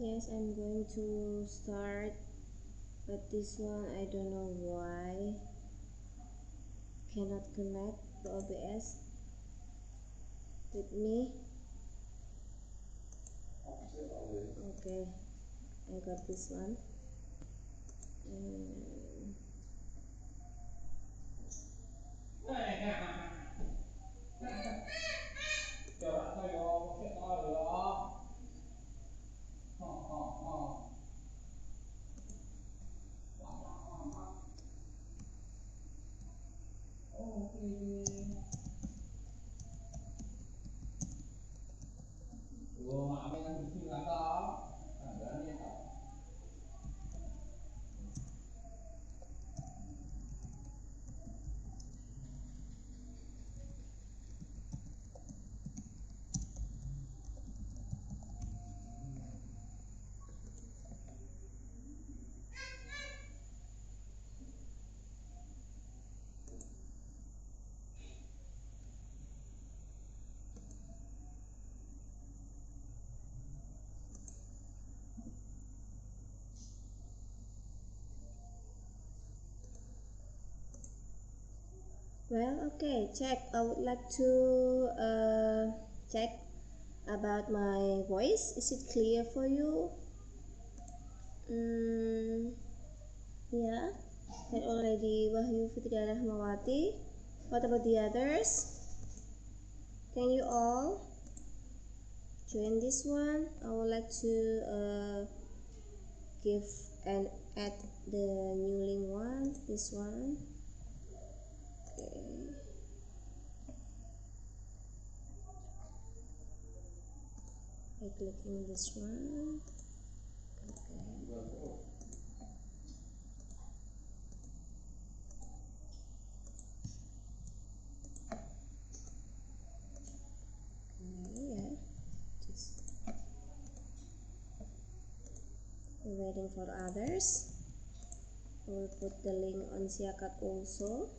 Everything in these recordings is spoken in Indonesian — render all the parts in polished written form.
Yes, I'm going to start, but this one I don't know why cannot connect the OBS with me. Okay, I got this one. And well, okay, check. I would like to check about my voice. Is it clear for you? Yeah, had already Wahyu Fitria Rahmawati. What about the others? Can you all join this one? I would like to give and add the new link one, this one. Okay. By clicking this one. Okay. Yeah. Just waiting for others. I will put the link on Siakat also.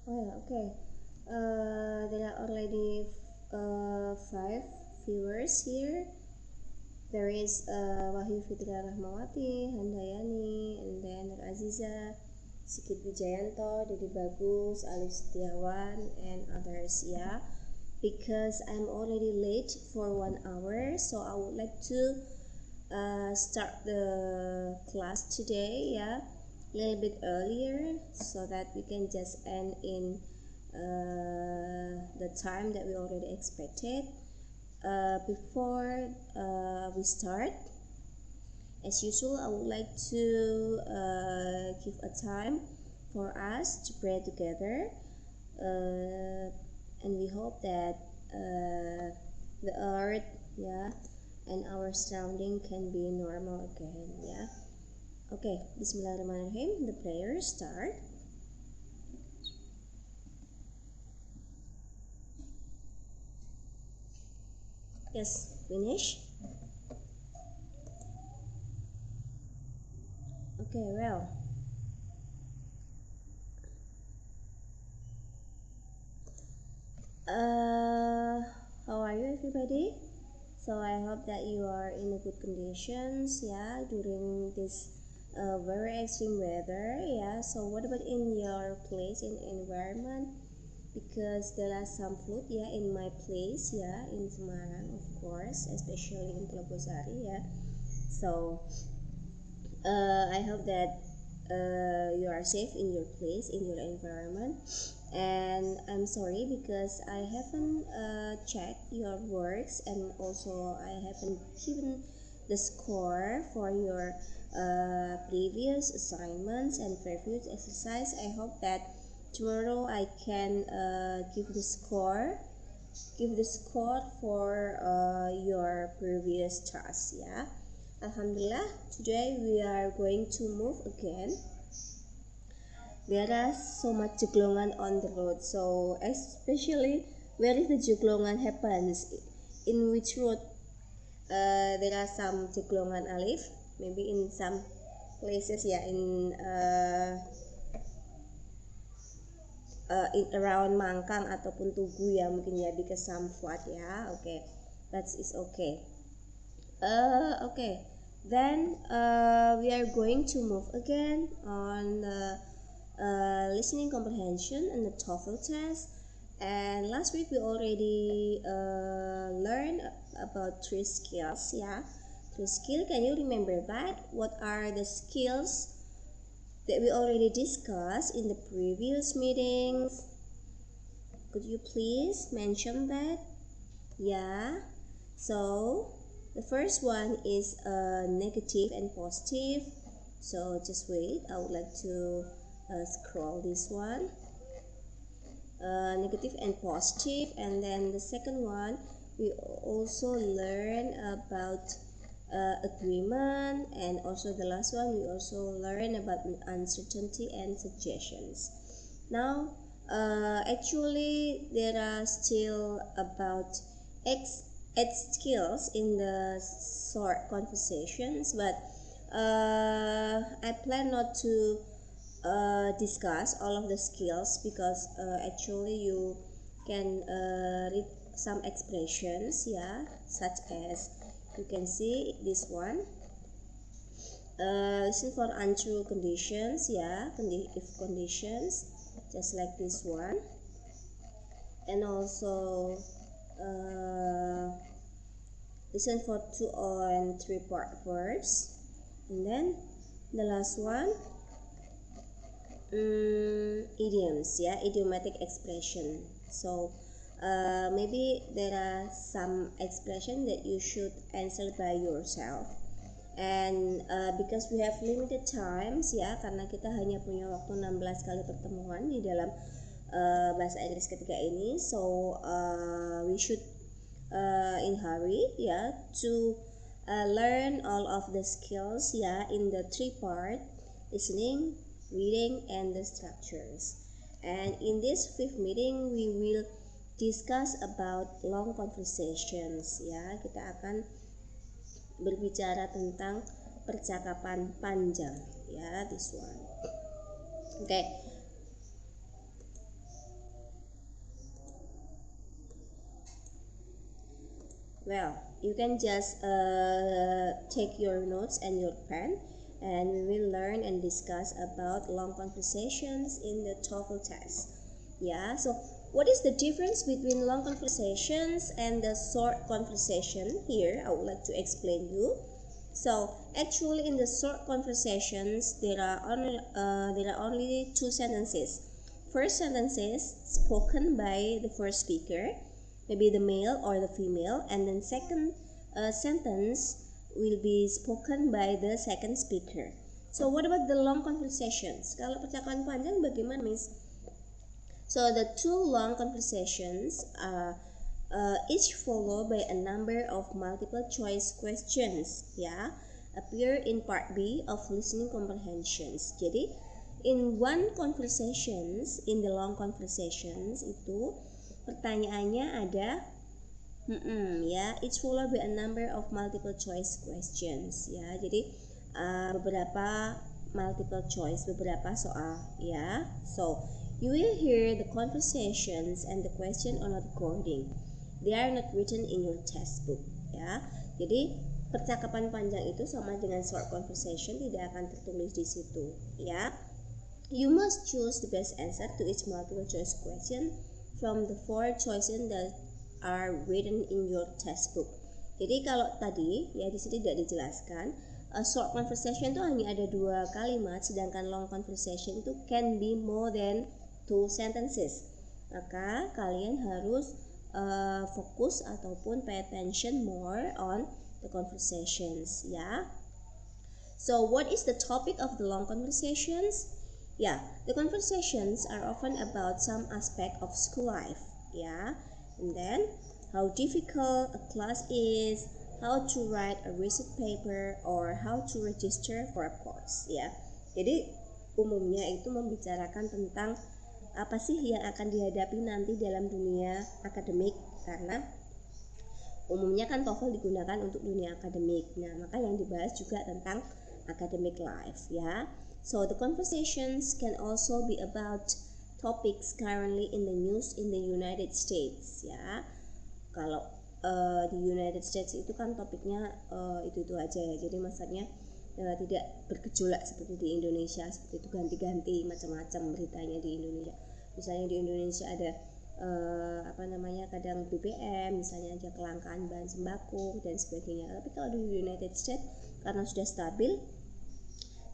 Oh yeah, okay. There are already 5 viewers here. There is Wahyu Fitria Rahmawati, Handayani, and then Aziza, Sikit Wijayanto, Didi Bagus, Alif Setiawan, and others. Yeah, because I'm already late for 1 hour, so I would like to start the class today. Yeah, a little bit earlier so that we can just end in the time that we already expected. Before we start, as usual, I would like to give a time for us to pray together, and we hope that the earth, yeah, and our surrounding can be normal again. Yeah. Okay, Bismillahirrahmanirrahim. The prayer start. Yes, finish. Okay, well. How are you, everybody? So I hope that you are in a good conditions, yeah, during this very extreme weather, yeah. So what about in your place, in environment? Because there are some flood, yeah, in my place, yeah, in Semarang, of course, especially in Telogosari, yeah. So I hope that you are safe in your place, in your environment. And I'm sorry because I haven't checked your works, and also I haven't given the score for your previous assignments and previous exercise. I hope that tomorrow I can give the score for your previous task. Yeah, Alhamdulillah. Today we are going to move again. There are so much jeglongan on the road, so especially where is the jeglongan happens, in which road there are some jeglongan alif, maybe in some places, yeah, in around Mangkang ataupun Tugu ya mungkin ya, because some flood ya. Okay, that is okay. Okay, then we are going to move again on the listening comprehension and the TOEFL test. And last week we already learned about 3 skills. Yeah, 3 skills. Can you remember that? What are the skills that we already discussed in the previous meetings? Could you please mention that? Yeah. So the first one is negative and positive. So just wait, I would like to scroll this one. Negative and positive. And then the second one, we also learn about agreement, and also the last one we also learn about uncertainty and suggestions. Now actually there are still about 8 skills in the short conversations, but I plan not to discuss all of the skills, because actually you can read some expressions, yeah, such as you can see this one, listen for untrue conditions, yeah, if conditions, just like this one, and also listen for 2 and 3 part verbs, and then the last one, idioms, yeah, idiomatic expression. So maybe there are some expression that you should answer by yourself, and because we have limited times, ya, karena kita hanya punya waktu 16 kali pertemuan di dalam bahasa Inggris ketiga ini, so we should in hurry, ya, to learn all of the skills, ya, in the 3 part: listening, reading, and the structures. And in this 5th meeting we will discuss about long conversations, ya. Kita akan berbicara tentang percakapan panjang, ya, this one. Okay. Well, you can just take your notes and your pen, and we will learn and discuss about long conversations in the TOEFL test. Yeah, so what is the difference between long conversations and the short conversation? Here I would like to explain you. So actually in the short conversations there are only 2 sentences. First sentence is spoken by the first speaker, maybe the male or the female, and then second sentence will be spoken by the second speaker. So what about the long conversations? Kalau percakapan panjang bagaimana, Miss? So the 2 long conversations each followed by a number of multiple choice questions, ya, appear in part B of listening comprehensions. Jadi in one conversations, in the long conversations itu pertanyaannya ada ya, each followed by a number of multiple choice questions, ya. Jadi beberapa multiple choice, beberapa soal, ya. So you will hear the conversations and the question are not recording. They are not written in your textbook, ya. Jadi percakapan panjang itu sama dengan short conversation, tidak akan tertulis di situ, ya. You must choose the best answer to each multiple choice question from the 4 choices that are written in your textbook. Jadi kalau tadi, ya, di sini tidak dijelaskan, short conversation itu hanya ada 2 kalimat, sedangkan long conversation itu can be more than 2 sentences. Maka kalian harus fokus ataupun pay attention more on the conversations, ya. So what is the topic of the long conversations? Yeah, the conversations are often about some aspect of school life, yeah. And then how difficult a class is, how to write a research paper, or how to register for a course, ya. Jadi umumnya itu membicarakan tentang apa sih yang akan dihadapi nanti dalam dunia akademik, karena umumnya kan TOEFL digunakan untuk dunia akademik. Nah, maka yang dibahas juga tentang academic life, ya. So the conversations can also be about topics currently in the news in the United States, ya. Kalau di United States itu kan topiknya itu aja ya. Jadi maksudnya tidak bergejolak seperti di Indonesia, seperti itu ganti-ganti macam-macam beritanya di Indonesia. Misalnya di Indonesia ada kadang BBM, misalnya ada kelangkaan bahan sembako dan sebagainya. Tapi kalau di United States karena sudah stabil,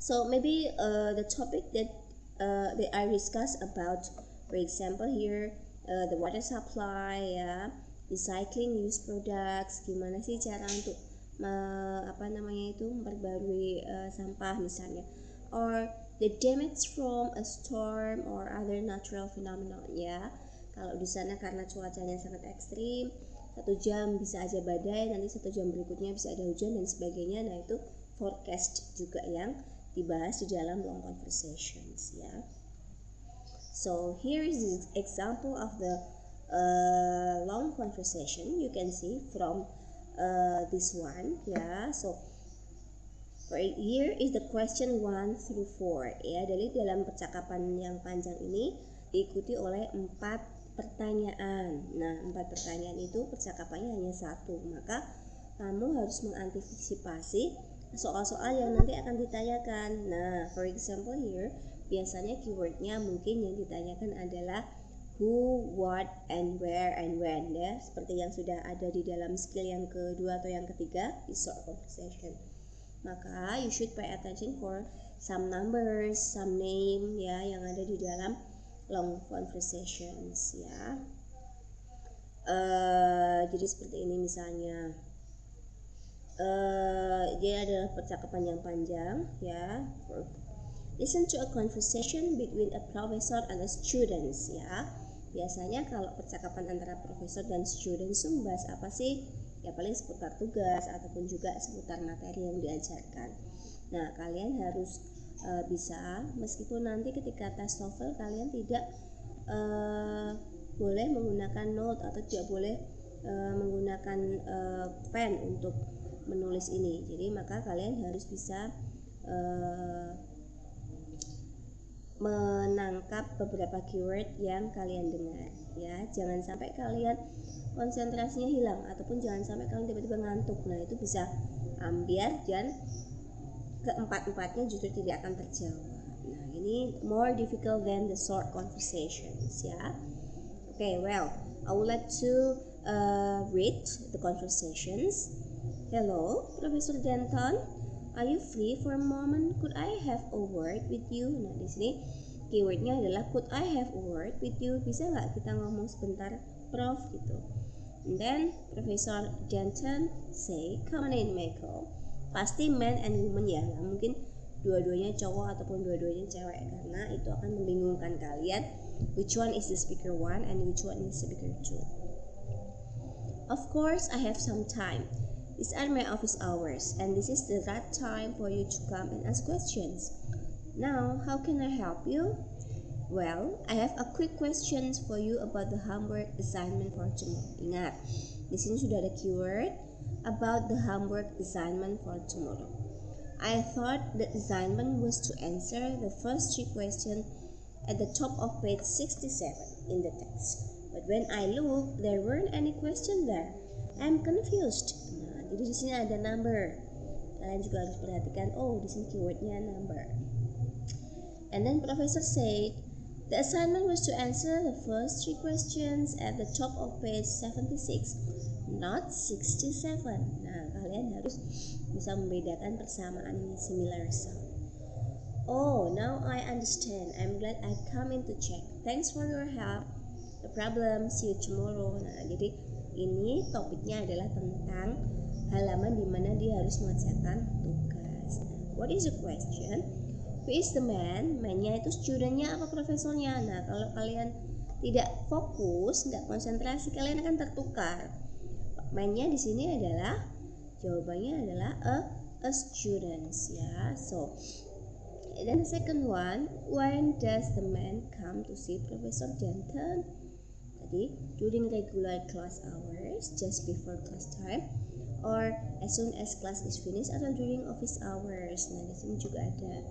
so maybe the topic that I discuss about, for example here the water supply, ya, recycling used products, gimana sih cara untuk memperbarui sampah misalnya, or the damage from a storm or other natural phenomenon, ya. Kalau di sana karena cuacanya sangat ekstrim, 1 jam bisa aja badai, nanti 1 jam berikutnya bisa ada hujan dan sebagainya. Nah, itu forecast juga yang dibahas di dalam long conversations, ya. So here is the example of the long conversation. You can see from this one, ya. So here is the question 1 through 4, ya. Jadi dalam percakapan yang panjang ini diikuti oleh 4 pertanyaan. Nah, 4 pertanyaan itu percakapannya hanya 1, maka kamu harus mengantisipasi soal-soal yang nanti akan ditanyakan. Nah, for example here, biasanya keywordnya mungkin yang ditanyakan adalah who, what, and where, and when, ya. Seperti yang sudah ada di dalam skill yang kedua atau yang ketiga di short conversation. Maka you should pay attention for some numbers, some name, ya, yang ada di dalam long conversations, ya. Jadi seperti ini misalnya, dia adalah percakapan yang panjang, ya. Listen to a conversation between a professor and a students, ya. Biasanya kalau percakapan antara profesor dan students itu membahas apa sih? Ya paling seputar tugas ataupun juga seputar materi yang diajarkan. Nah, kalian harus bisa, meskipun nanti ketika tes TOEFL kalian tidak boleh menggunakan note atau tidak boleh menggunakan pen untuk menulis ini. Jadi maka kalian harus bisa menangkap beberapa keyword yang kalian dengar, ya. Jangan sampai kalian konsentrasinya hilang ataupun jangan sampai kalian tiba-tiba ngantuk. Nah, itu bisa ambiar dan keempat-empatnya justru tidak akan terjawab. Nah, ini more difficult than the short conversations, ya. Okay, well, I would like to read the conversations. Hello, Professor Denton. Are you free for a moment? Could I have a word with you? Nah, di sini keywordnya adalah could I have a word with you? Bisa nggak kita ngomong sebentar, Prof? Gitu. And then Professor Denton say, come on in, Michael. Pasti man and woman, ya. Nah, mungkin dua-duanya cowok ataupun dua-duanya cewek, karena itu akan membingungkan kalian. Which one is the speaker 1 and which one is the speaker 2? Of course, I have some time. These are my office hours, and this is the right time for you to come and ask questions. Now, how can I help you? Well, I have a quick questions for you about the homework assignment for tomorrow. Ingat, di sini sudah ada keyword about the homework assignment for tomorrow. I thought the assignment was to answer the first 3 questions at the top of page 67 in the text. But when I looked, there weren't any question there. I'm confused. Nah, jadi di sini ada number. Kalian juga harus perhatikan. Oh, di sini keywordnya number. And then Professor said, the assignment was to answer the first 3 questions at the top of page 76, not 67. Nah, kalian harus bisa membedakan persamaan ini, similar sound. Oh, now I understand. I'm glad I come in to check. Thanks for your help. No problem. See you tomorrow. Nah, jadi ini topiknya adalah tentang halaman di mana dia harus mengerjakan tugas. What is the question? Who is the man? Man-nya itu student-nya apa profesornya? Nah, kalau kalian tidak fokus, tidak konsentrasi, kalian akan tertukar. Man-nya di sini adalah, jawabannya adalah a students, ya. So, then the second one, when does the man come to see Professor Denton? Tadi, during regular class hours, just before class time, or as soon as class is finished, atau during office hours. Nah, di sini juga ada.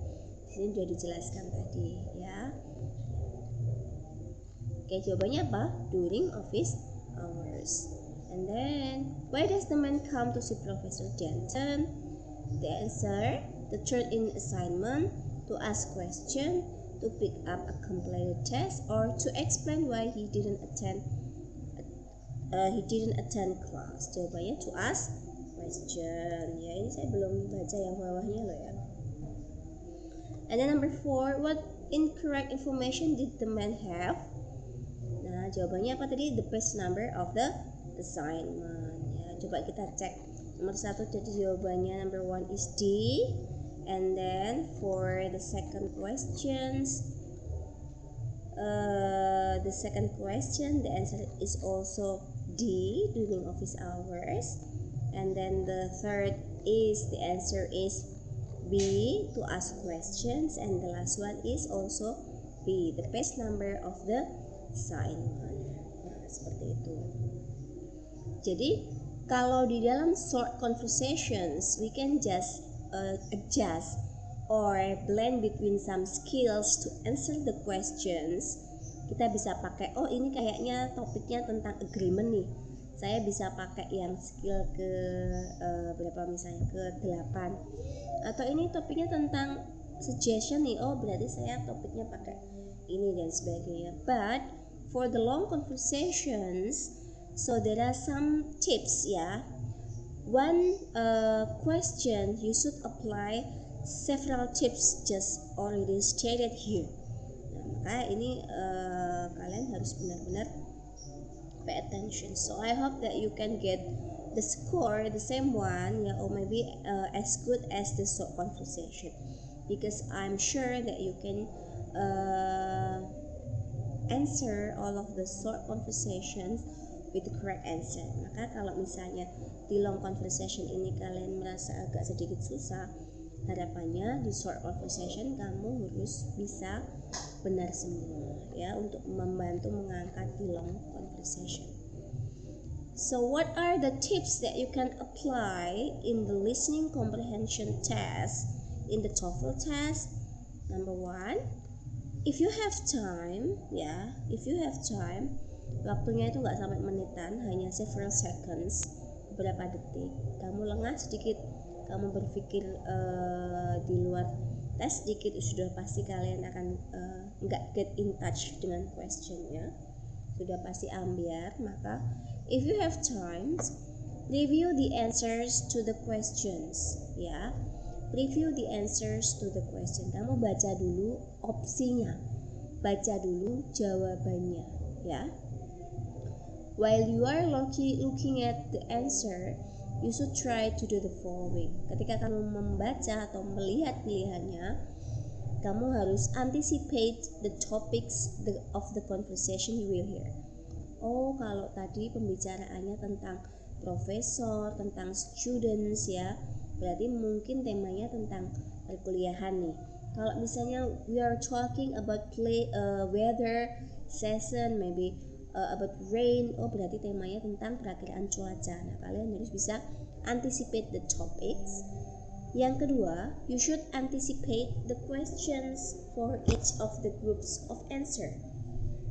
Di sini sudah dijelaskan tadi, ya. Oke, jawabannya apa? During office hours. And then, why does the man come to see Professor Denton? The answer, to turn in assignment, to ask question, to pick up a completed test, or to explain why he didn't attend class. Jawabannya to ask question. Ya, ini saya belum baca yang bawahnya loh ya. And then number 4, what incorrect information did the man have? Nah, jawabannya apa tadi? The page number of the assignment. Ya, coba kita cek. Nomor 1 jadi jawabannya number 1 is D. And then for the second questions, the answer is also D, during office hours. And then the third is, the answer is B, to ask questions. And the last one is also B, the page number of the assignment. Nah, seperti itu. Jadi kalau di dalam short conversations, we can just adjust or blend between some skills to answer the questions. Kita bisa pakai, oh ini kayaknya topiknya tentang agreement nih, saya bisa pakai yang skill ke berapa, misalnya ke 8. Atau ini topiknya tentang suggestion nih, oh berarti saya topiknya pakai ini dan sebagainya. But for the long conversations, so there are some tips ya. One question, you should apply several tips just already stated here. Nah, maka ini kalian harus benar-benar pay attention. So I hope that you can get the score the same one, ya, or maybe as good as the short conversation, because I'm sure that you can answer all of the short conversations with the correct answer. Maka kalau misalnya di long conversation ini kalian merasa agak sedikit susah, harapannya di short conversation kamu harus bisa benar semua ya, untuk membantu mengangkat di long conversation. So what are the tips that you can apply in the listening comprehension test, in the TOEFL test? Number 1, if you have time, ya, if you have time, waktunya itu nggak sampai menitan, hanya several seconds, beberapa detik. Kamu lengah sedikit, kamu berpikir di luar tes sedikit, sudah pasti kalian akan nggak get in touch dengan questionnya, sudah pasti ambiar. Maka if you have time, review the answers to the questions, ya. Review the answers to the question. Kamu baca dulu opsinya, baca dulu jawabannya, ya. While you are looking at the answer, you should try to do the following. Ketika kamu membaca atau melihat pilihannya, kamu harus anticipate the topics of the conversation you will hear. Oh, kalau tadi pembicaraannya tentang profesor, tentang students ya, berarti mungkin temanya tentang perkuliahan nih. Kalau misalnya we are talking about weather session, maybe about rain, oh berarti temanya tentang perakiraan cuaca. Nah, kalian harus bisa anticipate the topics. Yang kedua, you should anticipate the questions for each of the groups of answer.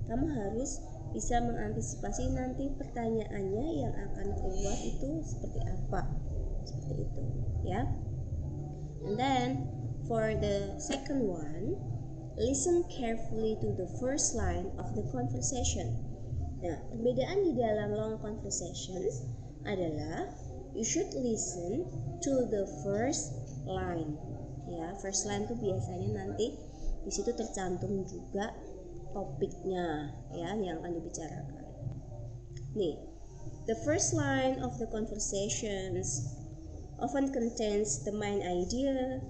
Kamu harus bisa mengantisipasi nanti pertanyaannya yang akan keluar itu seperti apa, seperti itu ya. And then for the second one, listen carefully to the first line of the conversation. Nah, perbedaan di dalam long conversations adalah you should listen to the first line. Ya, first line itu biasanya nanti di situ tercantum juga topiknya ya yang akan dibicarakan. Nih, the first line of the conversations often contains the main idea,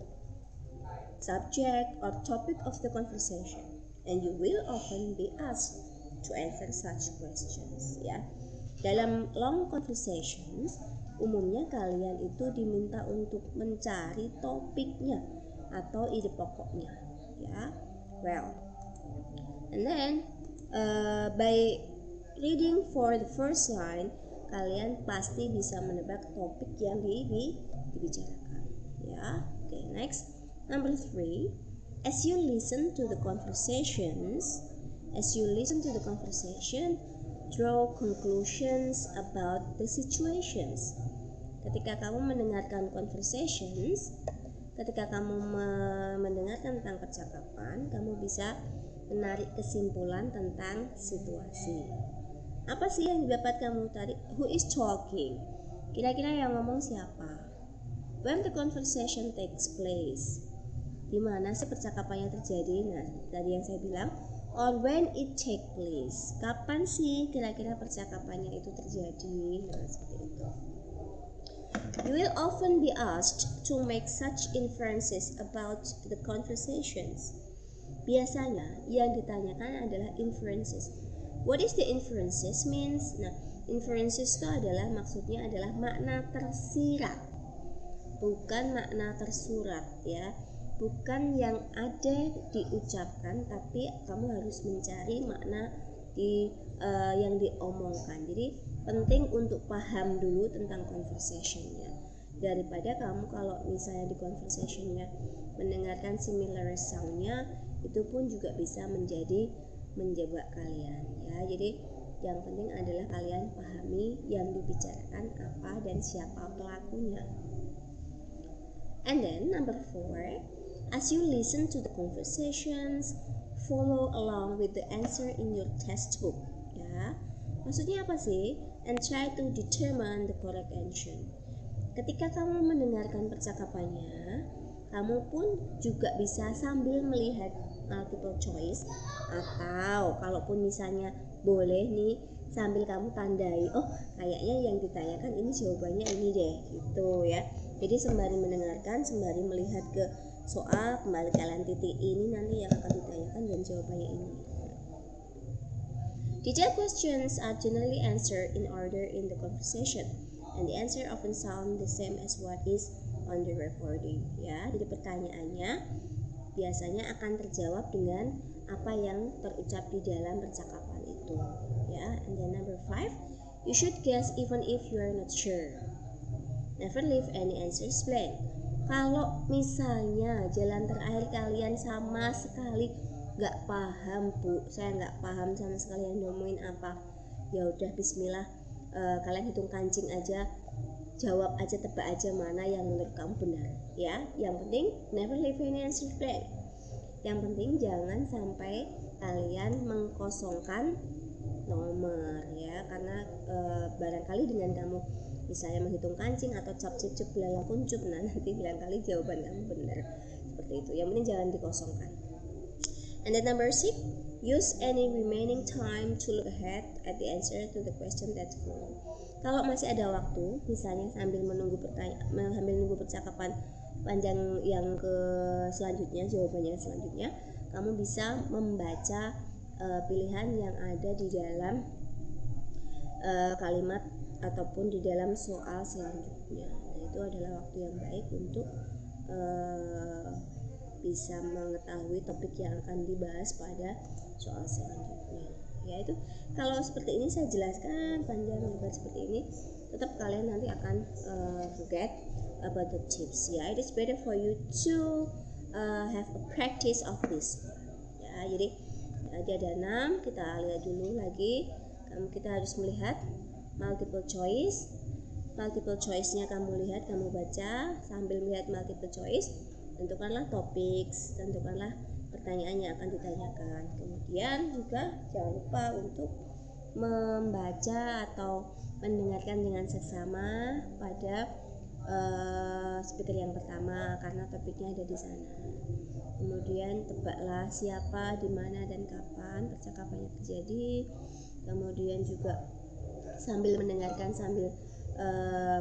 subject, or topic of the conversation, and you will often be asked to answer such questions. Ya, dalam long conversations, umumnya kalian itu diminta untuk mencari topiknya atau ide pokoknya. Ya, well, and then by reading for the first line, kalian pasti bisa menebak topik yang dibicarakan. Ya, okay, next. Number 3, as you listen to the conversation, draw conclusions about the situations. Ketika kamu mendengarkan conversations, ketika kamu mendengarkan tentang percakapan, kamu bisa menarik kesimpulan tentang situasi. Apa sih yang dapat kamu tarik? Who is talking? Kira-kira yang ngomong siapa? When the conversation takes place, di mana sih percakapannya terjadi? Nah, tadi yang saya bilang, or when it take place, kapan sih kira-kira percakapannya itu terjadi? Nah, seperti itu. You will often be asked to make such inferences about the conversations. Biasanya yang ditanyakan adalah inferences. What is the inferences means? Nah, inferences itu adalah maksudnya adalah makna tersirat, bukan makna tersurat, ya. Bukan yang ada diucapkan, tapi kamu harus mencari makna yang diomongkan. Jadi penting untuk paham dulu tentang conversationnya, daripada kamu kalau misalnya di conversationnya mendengarkan similar soundnya, itu pun juga bisa menjebak kalian, ya. Jadi yang penting adalah kalian pahami yang dibicarakan apa dan siapa pelakunya. And then number 4, as you listen to the conversations, follow along with the answer in your textbook. Ya, maksudnya apa sih? And try to determine the correct answer. Ketika kamu mendengarkan percakapannya, kamu pun juga bisa sambil melihat multiple choice, atau kalaupun misalnya boleh nih sambil kamu tandai, oh kayaknya yang ditanyakan ini jawabannya ini deh, gitu ya. Jadi sembari mendengarkan, sembari melihat ke soal, kembali kalian titik ini nanti yang akan ditanyakan dan jawabannya ini. Detailed questions are generally answered in order in the conversation, and the answer often sound the same as what is on the recording. Ya, jadi pertanyaannya biasanya akan terjawab dengan apa yang terucap di dalam percakapan itu. Ya, and then number 5, you should guess even if you are not sure. Never leave any answers blank. Kalau misalnya jalan terakhir kalian sama sekali nggak paham, Bu, saya nggak paham sama sekali yang ngomongin apa, ya udah bismillah, kalian hitung kancing aja, jawab aja, tebak aja mana yang menurut kamu benar, ya. Yang penting never leave any answers blank. Yang penting jangan sampai kalian mengkosongkan nomor, ya, karena barangkali dengan kamu misalnya menghitung kancing atau cap cip cip belalang kuncup, nah nanti barangkali jawaban kamu benar, seperti itu. Yang penting jangan dikosongkan. And then number 6, use any remaining time to look ahead at the answer to the question that follow. Kalau masih ada waktu, misalnya sambil menunggu percakapan panjang yang ke selanjutnya, jawabannya selanjutnya, kamu bisa membaca pilihan yang ada di dalam kalimat ataupun di dalam soal selanjutnya. Nah, itu adalah waktu yang baik untuk bisa mengetahui topik yang akan dibahas pada soal selanjutnya. Ya, itu kalau seperti ini saya jelaskan panjang lebar seperti ini, tetap kalian nanti akan forget about the tips. Ya, it is better for you to have a practice of this. Ya, jadi ada 6, kita lihat dulu lagi. Kita harus melihat multiple choice. Multiple choice-nya kamu lihat, kamu baca sambil melihat multiple choice. Tentukanlah topik, tentukanlah pertanyaan yang akan ditanyakan. Kemudian juga jangan lupa untuk membaca atau mendengarkan dengan seksama pada speaker yang pertama, karena topiknya ada di sana. Kemudian tebaklah siapa, di mana dan kapan percakapannya terjadi. Kemudian juga sambil mendengarkan, sambil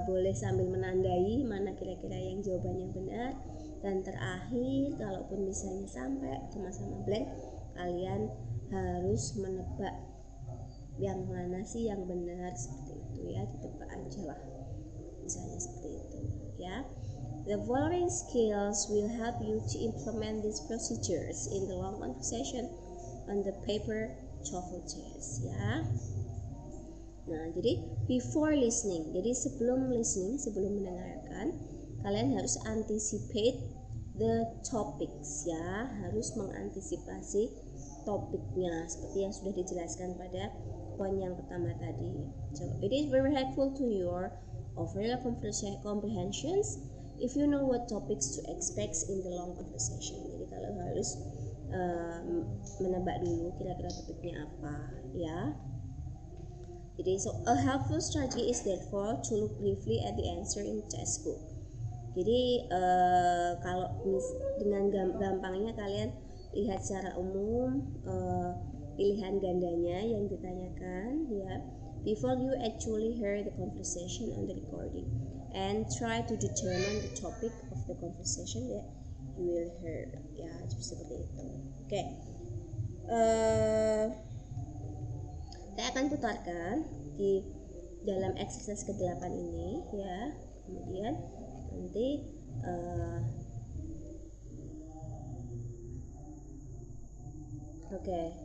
boleh sambil menandai mana kira-kira yang jawabannya benar. Dan terakhir, kalaupun misalnya sampai sama-sama blank, kalian harus menebak yang mana sih yang benar, seperti itu ya, ditebak aja lah misalnya seperti itu ya. The following skills will help you to implement these procedures in the long conversation on the paper TOEFL test ya. Nah, jadi before listening, jadi sebelum listening, sebelum mendengarkan, kalian harus anticipate the topics ya, harus mengantisipasi topiknya seperti yang sudah dijelaskan pada poin yang pertama tadi. So, it is very helpful to your overall comprehensions if you know what topics to expect in the long conversation. Jadi kalian harus menebak dulu kira-kira topiknya apa ya. Jadi, so a helpful strategy is therefore to look briefly at the answer in textbook. Jadi kalau dengan gampangnya kalian lihat secara umum pilihan gandanya yang ditanyakan ya, before you actually hear the conversation on the recording, and try to determine the topic of the conversation that you will hear ya, seperti itu. Oke. Saya akan putarkan di dalam exercise ke-8 ini ya. Kemudian nanti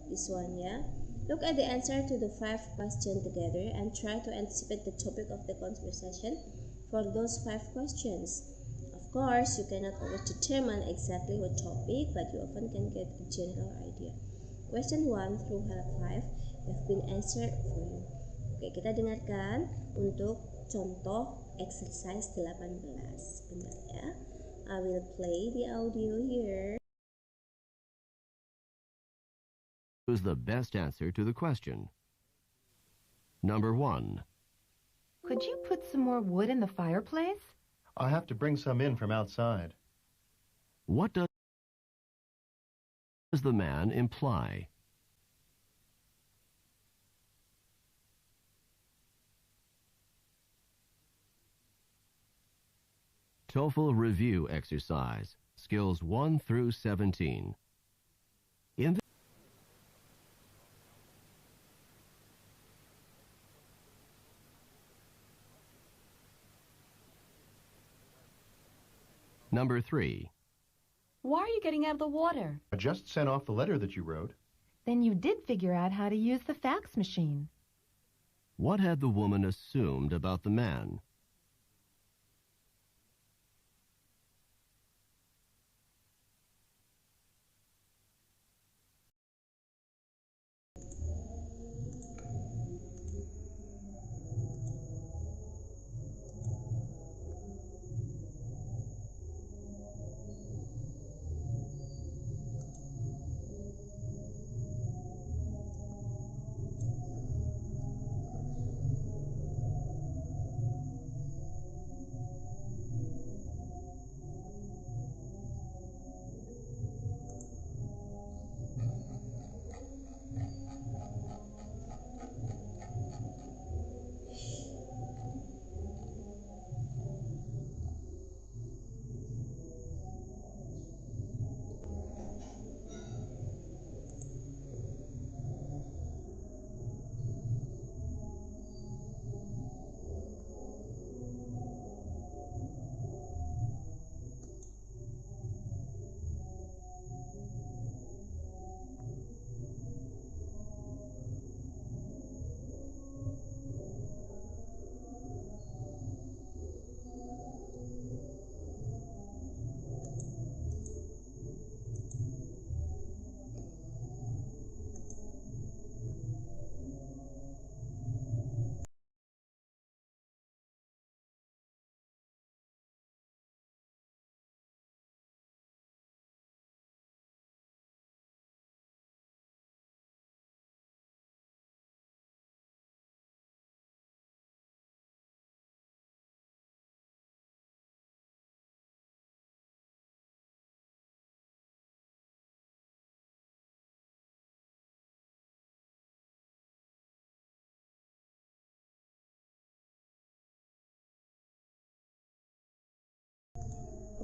this one ya. Look at the answer to the 5 questions together and try to anticipate the topic of the conversation for those 5 questions. Of course, you cannot always determine exactly what topic, but you often can get a general idea. Question 1 through 5 have been answered for you. Oke, kita dengarkan untuk contoh exercise 18. Bentar ya. I will play the audio here. Choose the best answer to the question. Number 1. Could you put some more wood in the fireplace? I'll have to bring some in from outside. What does the man imply? TOEFL review exercise, skills 1 through 17. In Number 3. Why are you getting out of the water? I just sent off the letter that you wrote. Then you did figure out how to use the fax machine. What had the woman assumed about the man?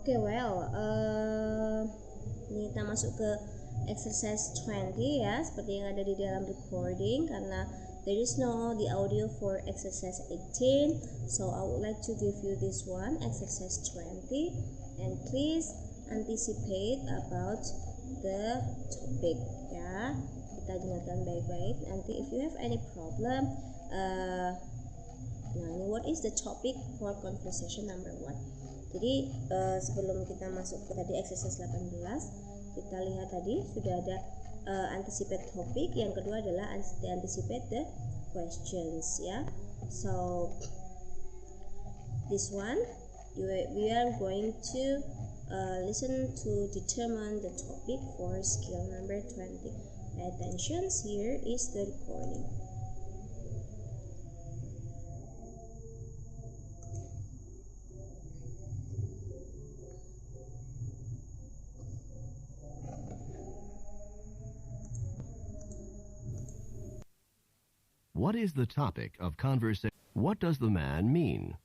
Okay, well, ini kita masuk ke exercise 20 ya, seperti yang ada di dalam recording, karena there is no the audio for exercise 18, so I would like to give you this one, exercise 20, and please anticipate about the topic ya. Kita dengarkan baik-baik. Nanti if you have any problem, nah ini what is the topic for conversation number 1. Jadi sebelum kita masuk ke tadi exercise 18, kita lihat tadi sudah ada anticipate topic. Yang kedua adalah anticipate the questions ya. So this one we are going to listen to determine the topic for skill number 20. Pay attention, here is the recording. What is the topic of conversation? What does the man mean?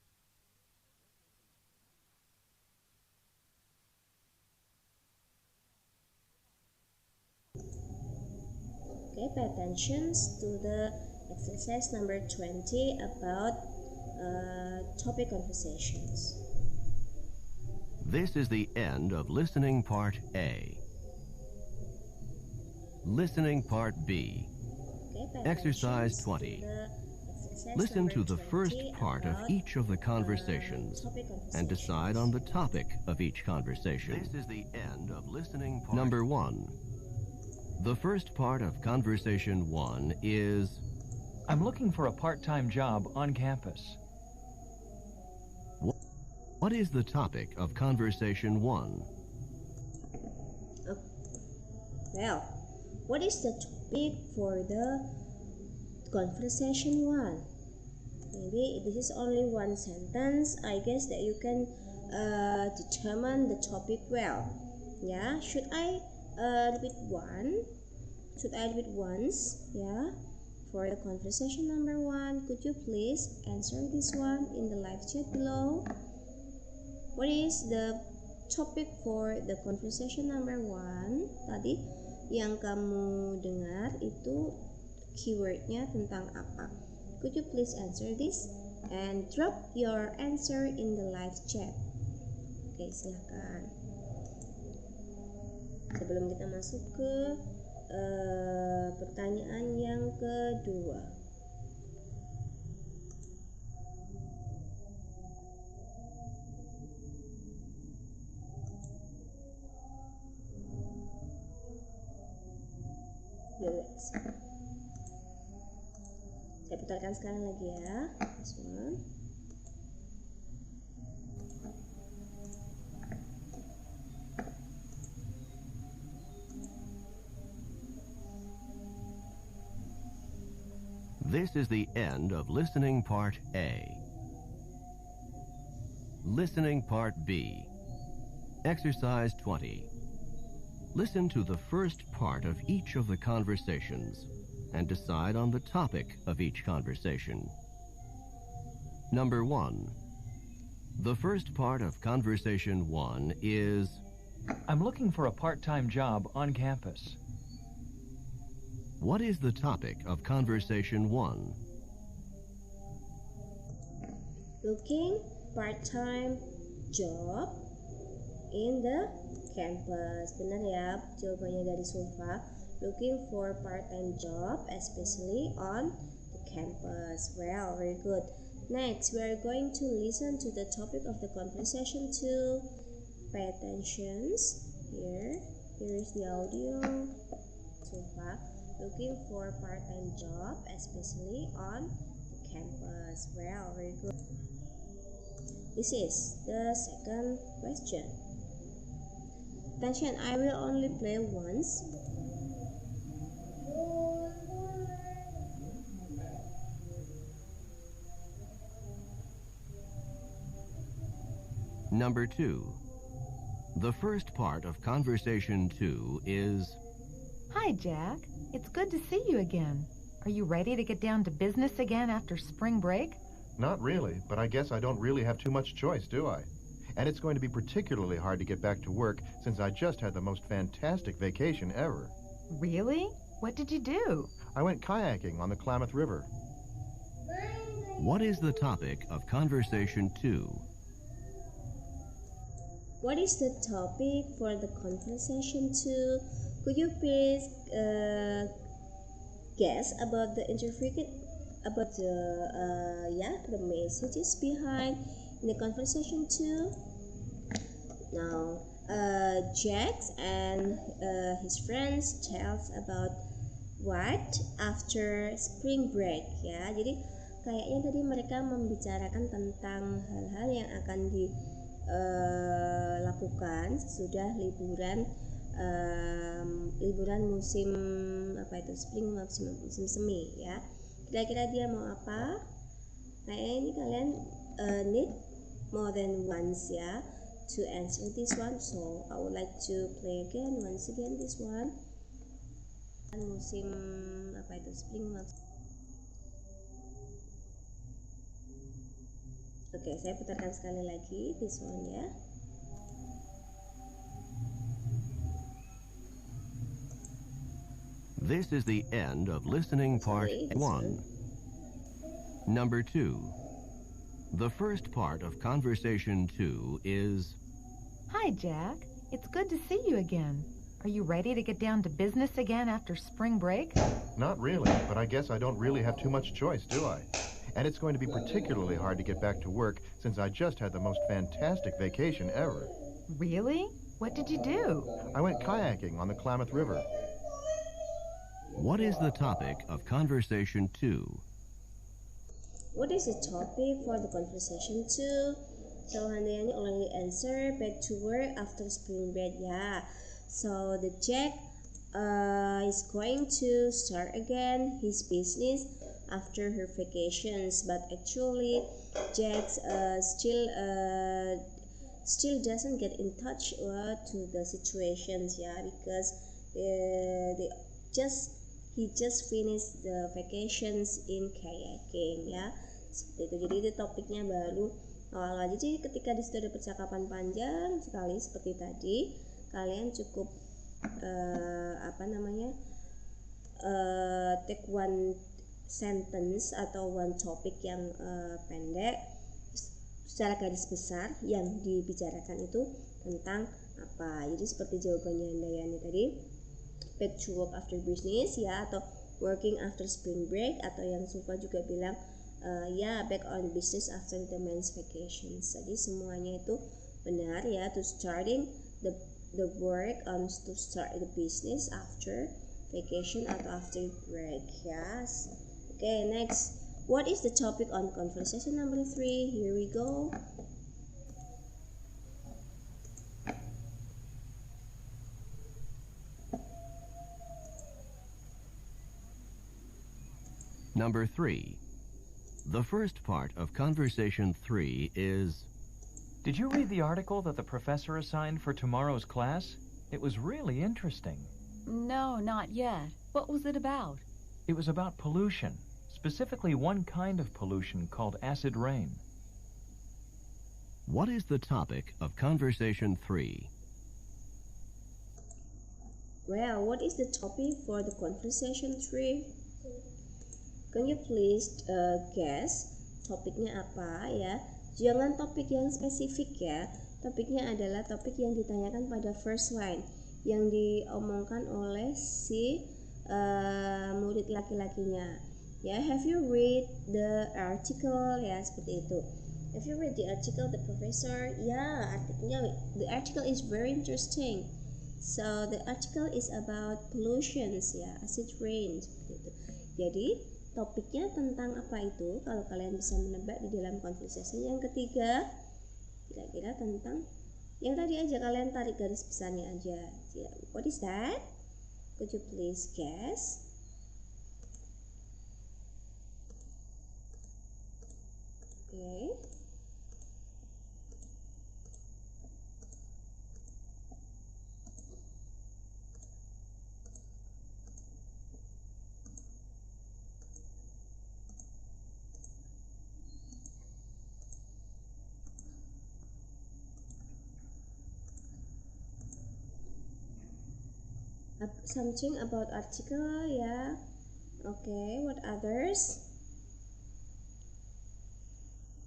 Okay, pay attention to the exercise number 20 about topic conversations. This is the end of listening part A. Listening part B. Okay, Exercise 20. Listen to the first part of each of the conversations and decide on the topic of each conversation. This is the end of listening part. Number 1. The first part of conversation 1 is, I'm looking for a part-time job on campus. what is the topic of conversation 1? Well, what is the topic for the conversation 1? Maybe this is only one sentence. I guess that you can determine the topic well. Yeah, should I repeat one? Should I repeat once? Yeah, for the conversation number 1, could you please answer this one in the live chat below? What is the topic for the conversation number 1? Tadi yang kamu dengar itu keywordnya tentang apa? Could you please answer this and drop your answer in the live chat? Oke, silahkan. Sebelum kita masuk ke pertanyaan yang kedua. Relax. Saya putarkan sekarang lagi ya. This one. This is the end of listening part A. Listening part B. Exercise 20. Listen to the first part of each of the conversations and decide on the topic of each conversation. Number 1. The first part of conversation 1 is, I'm looking for a part-time job on campus. what is the topic of conversation 1? Looking part-time job in the campus. Benar ya jawabannya dari Sulfa. Looking for part-time job especially on the campus. Well, very good. Next, we are going to listen to the topic of the conversation 2. Pay attention. Here is the audio. Sulfa. Looking for part-time job especially on the campus. Well, very good. This is the second question. Attention, I will only play once. Number 2. The first part of conversation 2 is, Hi, Jack. It's good to see you again. Are you ready to get down to business again after spring break? Not really, but I guess I don't really have too much choice, do I? And it's going to be particularly hard to get back to work since I just had the most fantastic vacation ever. Really? What did you do? I went kayaking on the Klamath River. What is the topic of Conversation 2? What is the topic for the conversation 2? Could you please guess about the about the messages behind in the conversation 2? Now, Jack and his friends tells about what after spring break ya. Jadi kayaknya tadi mereka membicarakan tentang hal-hal yang akan dilakukan sesudah liburan musim spring, musim semi ya. Kira-kira dia mau apa? Kayaknya ini kalian need more than once ya to answer this one. So I would like to play once again this one. Musim spring. Oke, saya putarkan sekali lagi this one ya. This is the end of listening part 1. Number 2. The first part of Conversation 2 is... Hi, Jack. It's good to see you again. Are you ready to get down to business again after spring break? Not really, but I guess I don't really have too much choice, do I? And it's going to be particularly hard to get back to work since I just had the most fantastic vacation ever. Really? What did you do? I went kayaking on the Klamath River. What is the topic of Conversation 2? What is the topic for the conversation 2? So Handayani already answered back to work after spring break. Yeah. So the Jack is going to start again his business after her vacations, but actually Jack still doesn't get in touch to the situations because he just finished the vacations in kayaking ya. Seperti itu. Jadi itu topiknya baru awal aja. Jadi ketika di situ ada percakapan panjang sekali seperti tadi, kalian cukup take one sentence atau one topic yang pendek secara garis besar yang dibicarakan itu tentang apa. Jadi seperti jawabannya Handayani tadi, back to work after business ya, atau working after spring break, atau yang Sufa juga bilang back on business after the men's vacations. Jadi semuanya itu benar ya, to starting the work to start the business after vacation atau after break. Yes. Okay, next. What is the topic on conversation number 3? Here we go. Number 3. The first part of Conversation 3 is... Did you read the article that the professor assigned for tomorrow's class? It was really interesting. No, not yet. What was it about? It was about pollution, specifically one kind of pollution called acid rain. What is the topic of Conversation 3? Well, what is the topic for the conversation 3? Can you please guess topiknya apa ya? Jangan topik yang spesifik ya. Topiknya adalah topik yang ditanyakan pada first line yang diomongkan oleh si murid laki-lakinya. Ya, have you read the article? Ya, seperti itu. Have you read the article, the professor? Ya, the article is very interesting. So the article is about pollutions ya, acid rain seperti itu. Jadi topiknya tentang apa itu? Kalau kalian bisa menebak di dalam conversation yang ketiga, kira-kira tentang yang tadi aja, kalian tarik garis besarnya aja. What is that? Could you please guess? Okay. Something about article, yeah. Okay, what others?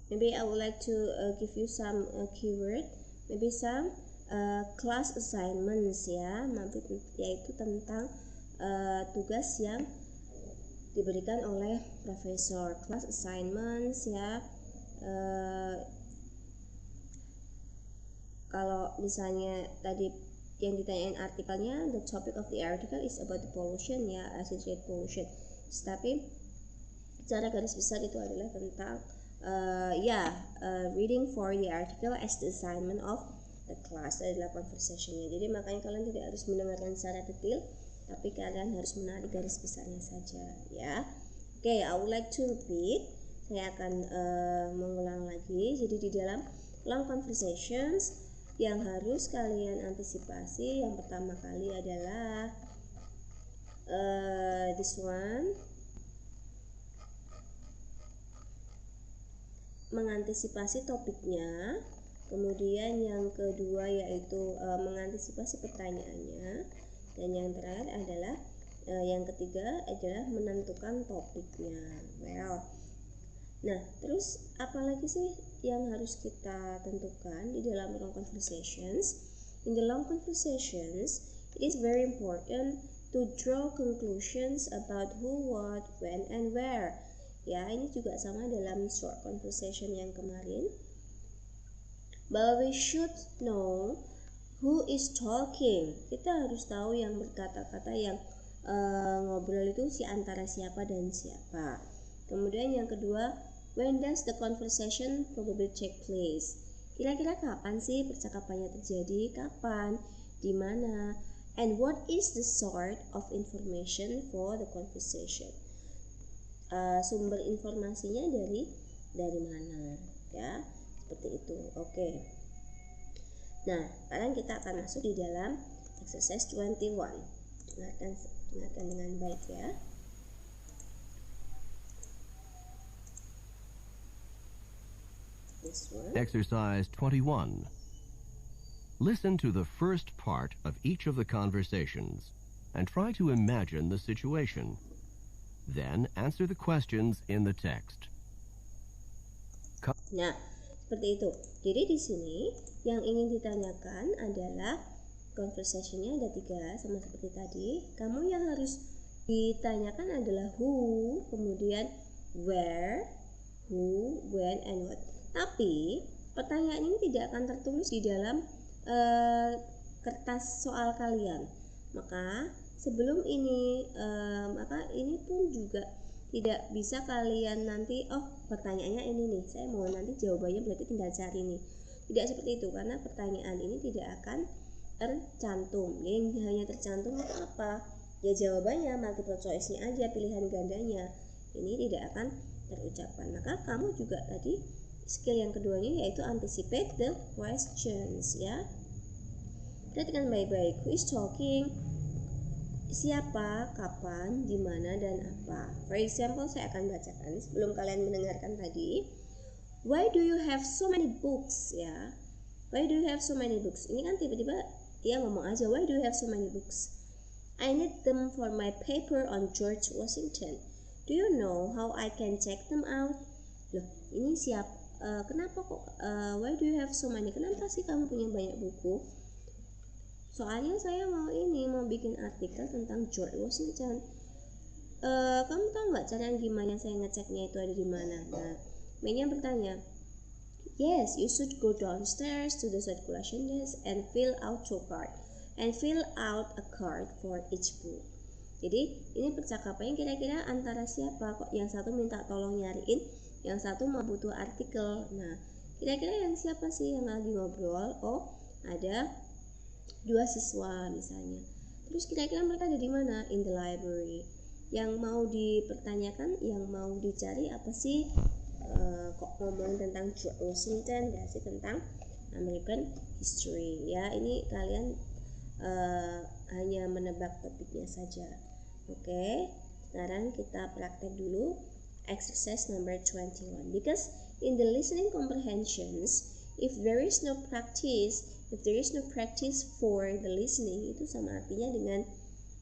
Maybe I would like to give you some keyword, maybe some class assignments ya, yaitu tentang tugas yang diberikan oleh profesor. Class assignments ya. Kalau misalnya tadi yang ditanyain artikelnya, the topic of the article is about the pollution ya, acid rain pollution. Tapi secara garis besar itu adalah tentang reading for the article as the assignment of the class, adalah conversationnya. Jadi makanya kalian tidak harus mendengarkan secara detail, tapi kalian harus menarik garis besarnya saja ya. Okay, I would like to repeat. Saya akan mengulang lagi. Jadi di dalam long conversations yang harus kalian antisipasi, yang pertama kali adalah this one, mengantisipasi topiknya. Kemudian yang kedua yaitu mengantisipasi pertanyaannya, dan yang terakhir adalah yang ketiga adalah menentukan topiknya. Nah, terus apa lagi sih yang harus kita tentukan di dalam long conversations? In the long conversations, it is very important to draw conclusions about who, what, when, and where. Ya, ini juga sama dalam short conversation yang kemarin. But we should know who is talking. Kita harus tahu yang berkata-kata, yang ngobrol itu antara siapa dan siapa. Kemudian yang kedua, when does the conversation probably take place? Kira-kira kapan sih percakapannya terjadi? Kapan? Di mana? And what is the sort of information for the conversation? Sumber informasinya dari mana? Ya, seperti itu. Oke. Nah, sekarang kita akan masuk di dalam exercise 21. Dengarkan dengan baik ya. Exercise 21. Listen to the first part of each of the conversations and try to imagine the situation. Then answer the questions in the text. Nah, seperti itu. Jadi di sini yang ingin ditanyakan adalah conversation-nya ada 3, sama seperti tadi. Kamu yang harus ditanyakan adalah who, kemudian where, who, when, and what. Tapi pertanyaan ini tidak akan tertulis di dalam kertas soal kalian. Maka sebelum ini ini pun juga tidak bisa kalian nanti pertanyaannya ini nih, saya mau nanti jawabannya berarti tinggal cari nih. Tidak seperti itu, karena pertanyaan ini tidak akan tercantum. Yang hanya tercantum itu apa? Ya jawabannya, multiple choice-nya aja, pilihan gandanya. Ini tidak akan terucapkan. Maka kamu juga tadi skill yang keduanya yaitu anticipate the questions ya. Perhatikan baik-baik. Who is talking? Siapa, kapan, di mana, dan apa. For example, saya akan bacakan sebelum kalian mendengarkan tadi. Why do you have so many books? Ya. Why do you have so many books? Ini kan tiba-tiba dia ngomong aja, why do you have so many books? I need them for my paper on George Washington. Do you know how I can check them out? Loh, ini siapa? Kenapa kok why do you have so many? Kenapa sih kamu punya banyak buku? Soalnya saya mau bikin artikel tentang George Washington. Kamu tahu nggak cara gimana saya ngeceknya itu ada di mana? Nah, Menya bertanya, yes, you should go downstairs to the circulation desk and fill out a card for each book. Jadi ini percakapannya kira-kira antara siapa? Kok yang satu minta tolong nyariin, yang satu mau butuh artikel. Nah, kira-kira yang siapa sih yang lagi ngobrol? Oh, ada 2 siswa misalnya. Terus kira-kira mereka ada di mana? In the library. Yang mau dipertanyakan, yang mau dicari apa sih? Kok ngomong tentang George Washington, berarti tentang American history. Ya, ini kalian hanya menebak topiknya saja. Oke, sekarang kita praktek dulu exercise number 21. Because in the listening comprehensions, if there is no practice for the listening, itu sama artinya dengan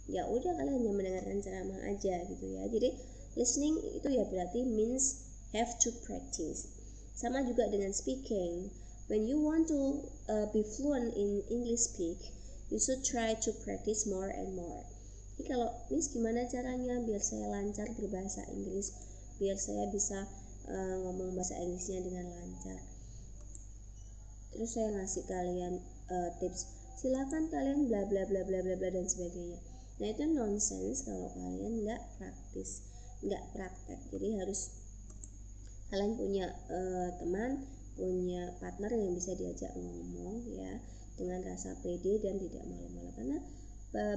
ya udah kalian hanya mendengarkan ceramah aja gitu ya. Jadi listening itu ya berarti means have to practice. Sama juga dengan speaking. When you want to be fluent in English speak, you should try to practice more and more. Jadi kalau Miss gimana caranya biar saya lancar berbahasa Inggris, biar saya bisa ngomong bahasa Inggrisnya dengan lancar. Terus saya ngasih kalian tips, silakan kalian bla bla bla bla bla bla dan sebagainya. Nah itu nonsense kalau kalian nggak praktis, nggak praktek. Jadi harus kalian punya teman, punya partner yang bisa diajak ngomong ya dengan rasa pede dan tidak malu-malu. Karena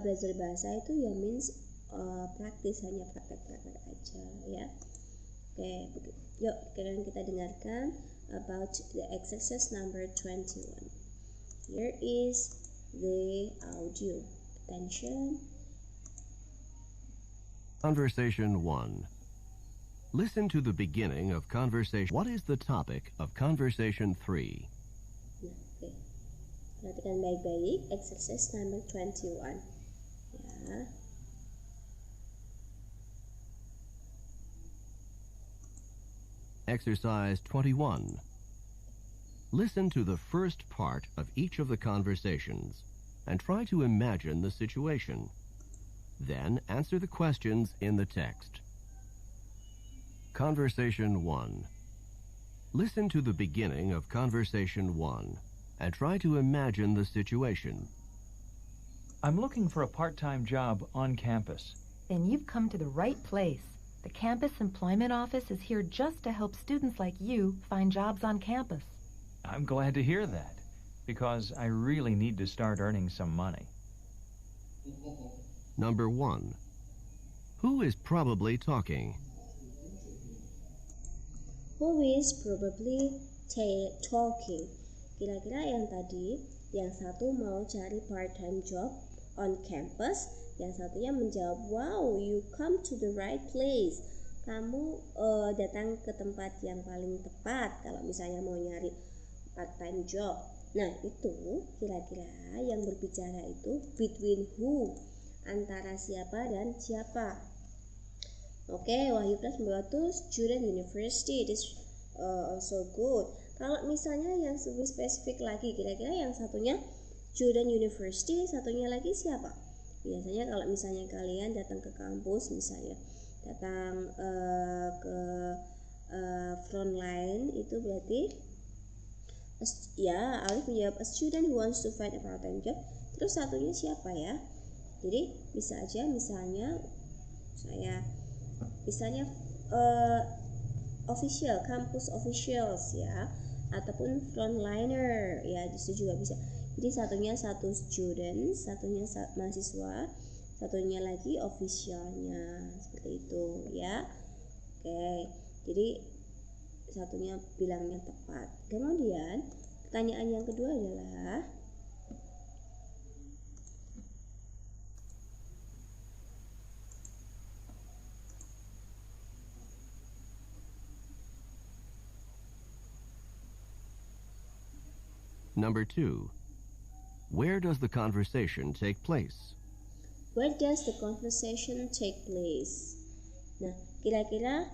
belajar bahasa itu ya means praktis, hanya praktek-praktek aja ya. Oke, yuk sekarang kita dengarkan about the exercise number 21. Here is the audio. Attention. Conversation 1. Listen to the beginning of conversation. What is the topic of conversation 3? Nah, oke. Perhatikan baik-baik exercise number 21. Ya. Exercise 21. Listen to the first part of each of the conversations and try to imagine the situation. Then answer the questions in the text. Conversation 1. Listen to the beginning of conversation 1 and try to imagine the situation. I'm looking for a part-time job on campus. Then you've come to the right place. The campus employment office is here just to help students like you find jobs on campus. I'm glad to hear that, because I really need to start earning some money. Number 1. Who is probably talking? Who is probably talking? Kira-kira yang tadi, yang satu mau cari part-time job on campus, yang satunya menjawab, wow, you come to the right place. Kamu datang ke tempat yang paling tepat kalau misalnya mau nyari part-time job. Nah itu kira-kira yang berbicara itu between who, antara siapa dan siapa. Oke, Wahyu Plus membantu student university. It is also good. Kalau misalnya yang lebih spesifik lagi, kira-kira yang satunya student university, satunya lagi siapa? Biasanya kalau misalnya kalian datang ke kampus, misalnya datang ke front line, itu berarti ya Alif menjawab a student who wants to find a part-time job. Terus satunya siapa ya? Jadi bisa aja misalnya saya official, campus officials ya, ataupun frontliner ya, justru juga bisa. Jadi satunya satu student, satunya mahasiswa, satunya lagi officialnya, seperti itu ya. Oke, jadi satunya bilangnya tepat. Kemudian pertanyaan yang kedua adalah Number 2. Where does the conversation take place? Where does the conversation take place? Nah, kira-kira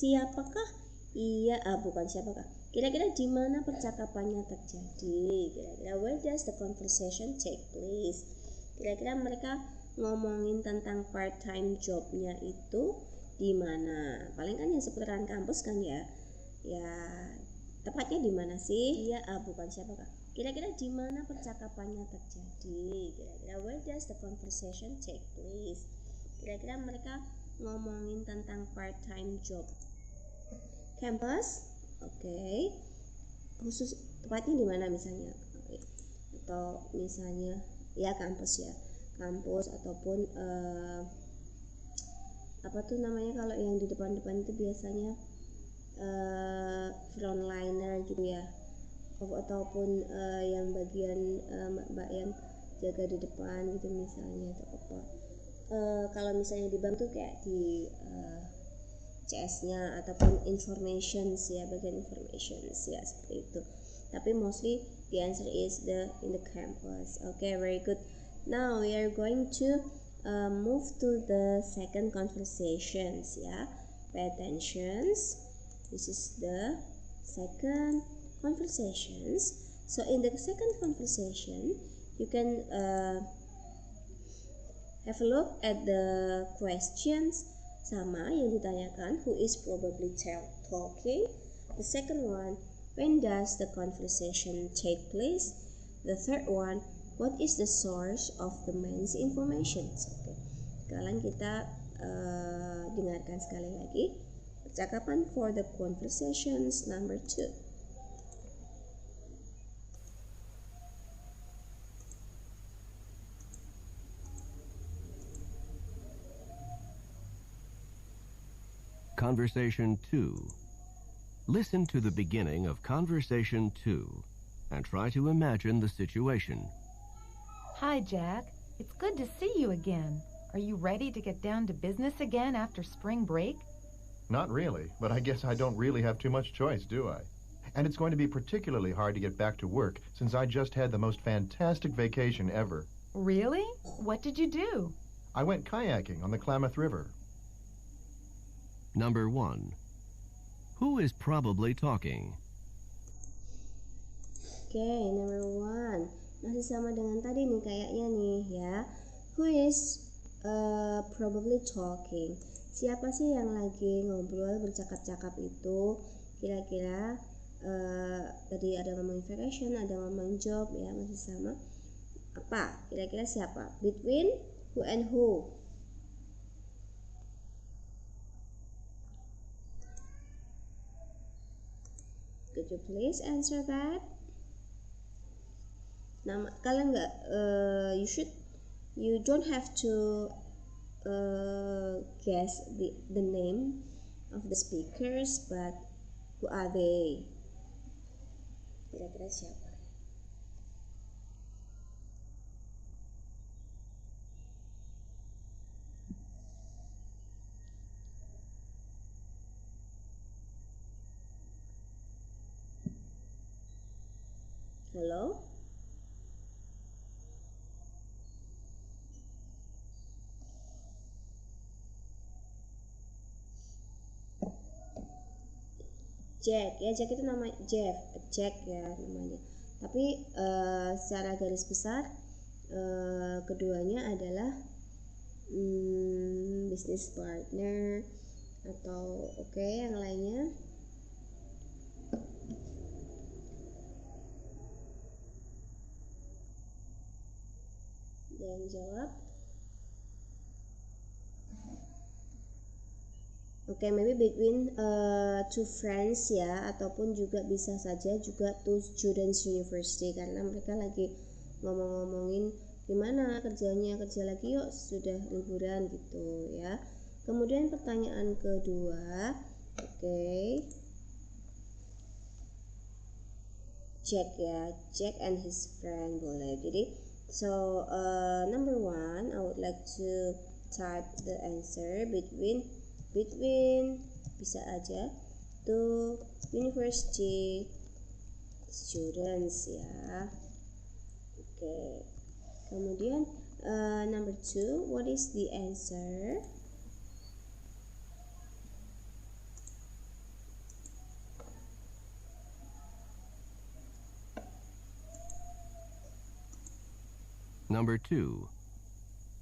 siapakah? Bukan siapakah. Kira-kira di mana percakapannya terjadi? Kira-kira where does the conversation take place? Kira-kira mereka ngomongin tentang part-time jobnya itu di mana? Paling kan ya seputaran kampus kan ya. Ya, tepatnya di mana sih? Bukan siapakah. Kira-kira di mana percakapannya terjadi? Kira-kira where does the conversation take place? Kira-kira mereka ngomongin tentang part-time job campus, oke. Khusus tepatnya di mana misalnya? Atau misalnya ya kampus ya, kampus ataupun apa tuh namanya kalau yang di depan-depan itu biasanya frontliner gitu ya, ataupun yang bagian mbak yang jaga di depan gitu misalnya, atau apa. Kalau misalnya di bank tuh kayak di CS-nya ataupun informations ya, bagian informations ya, seperti itu. Tapi mostly the answer is in the campus. Okay, very good. Now we are going to move to the second conversations, ya. Pay attention. This is the second conversations. So in the second conversation, you can have a look at the questions sama yang ditanyakan. Who is probably talking? The second one, when does the conversation take place? The third one, what is the source of the man's information? Okay. Sekarang kita dengarkan sekali lagi percakapan for the conversations number 2. Conversation 2. Listen to the beginning of Conversation 2 and try to imagine the situation. Hi, Jack. It's good to see you again. Are you ready to get down to business again after spring break? Not really, but I guess I don't really have too much choice, do I? And it's going to be particularly hard to get back to work since I just had the most fantastic vacation ever. Really? What did you do? I went kayaking on the Klamath River. Number 1. Who is probably talking? Okay, number 1. Masih sama dengan tadi nih kayaknya nih ya. Who is probably talking? Siapa sih yang lagi ngobrol bercakap-cakap itu? Kira-kira tadi ada ngomongin vacation, ada ngomongin job ya, masih sama. Apa? Kira-kira siapa? Between who and who? Could you please answer that? Nama kalian nggak you don't have to guess the name of the speakers, but who are they? Kira-kira siapa? Hello? Jack ya, Jack itu nama Jack ya namanya. Tapi secara garis besar keduanya adalah business partner atau yang lainnya. Yang jawab. Maybe between two friends ya, ataupun juga bisa saja juga two students university, karena mereka lagi ngomong-ngomongin gimana kerjanya, kerja lagi yuk sudah liburan gitu ya. Kemudian pertanyaan kedua, Jack ya, Jack and his friend boleh. Jadi so number 1 I would like to type the answer between bisa aja to university students ya. Kemudian number 2, what is the answer? Number 2.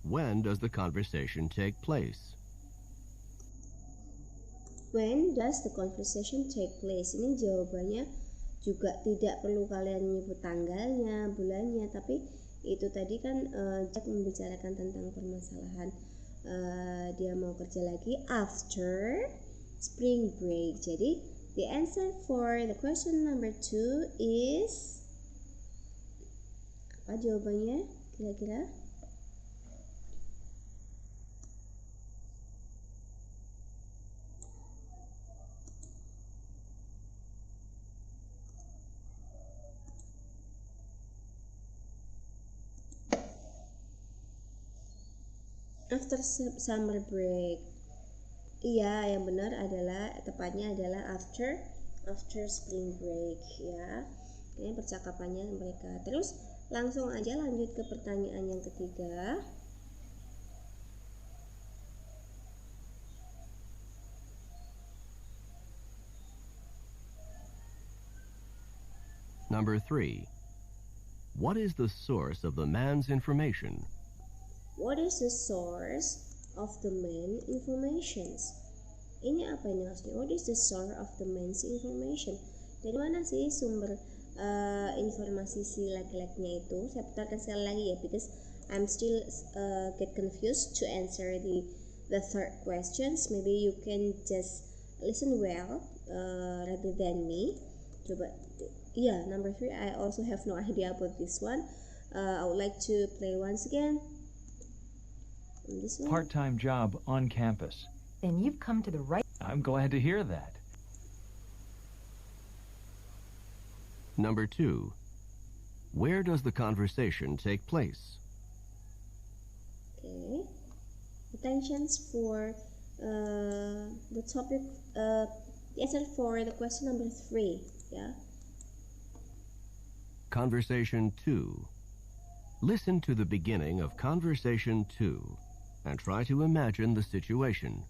When does the conversation take place? When does the conversation take place? Ini jawabannya juga tidak perlu kalian menyebut tanggalnya, bulannya, tapi itu tadi kan Jack membicarakan tentang permasalahan dia mau kerja lagi after spring break. Jadi the answer for the question number 2 is apa jawabannya kira-kira? After summer break. Iya, yang benar tepatnya adalah after spring break ya. Ini percakapannya mereka. Terus Langsung aja lanjut ke pertanyaan yang ketiga. Number 3. What is the source of the man's information? What is the source of the man's information? Ini apa ini maksudnya? What is the source of the man's information? Dari mana sih sumber informasi si laki-lakinya itu? Saya putarkan sekali lagi ya, because I'm still get confused to answer the third questions. Maybe you can just listen well rather than me. Coba, yeah, number 3. I also have no idea about this one. I would like to play once again. This one. Part-time job on campus. Then you've come to the right... I'm glad to hear that. Number 2. Where does the conversation take place? Okay. Attentions for the topic, the answer for the question number 3. Yeah. Conversation 2. Listen to the beginning of Conversation 2 and try to imagine the situation.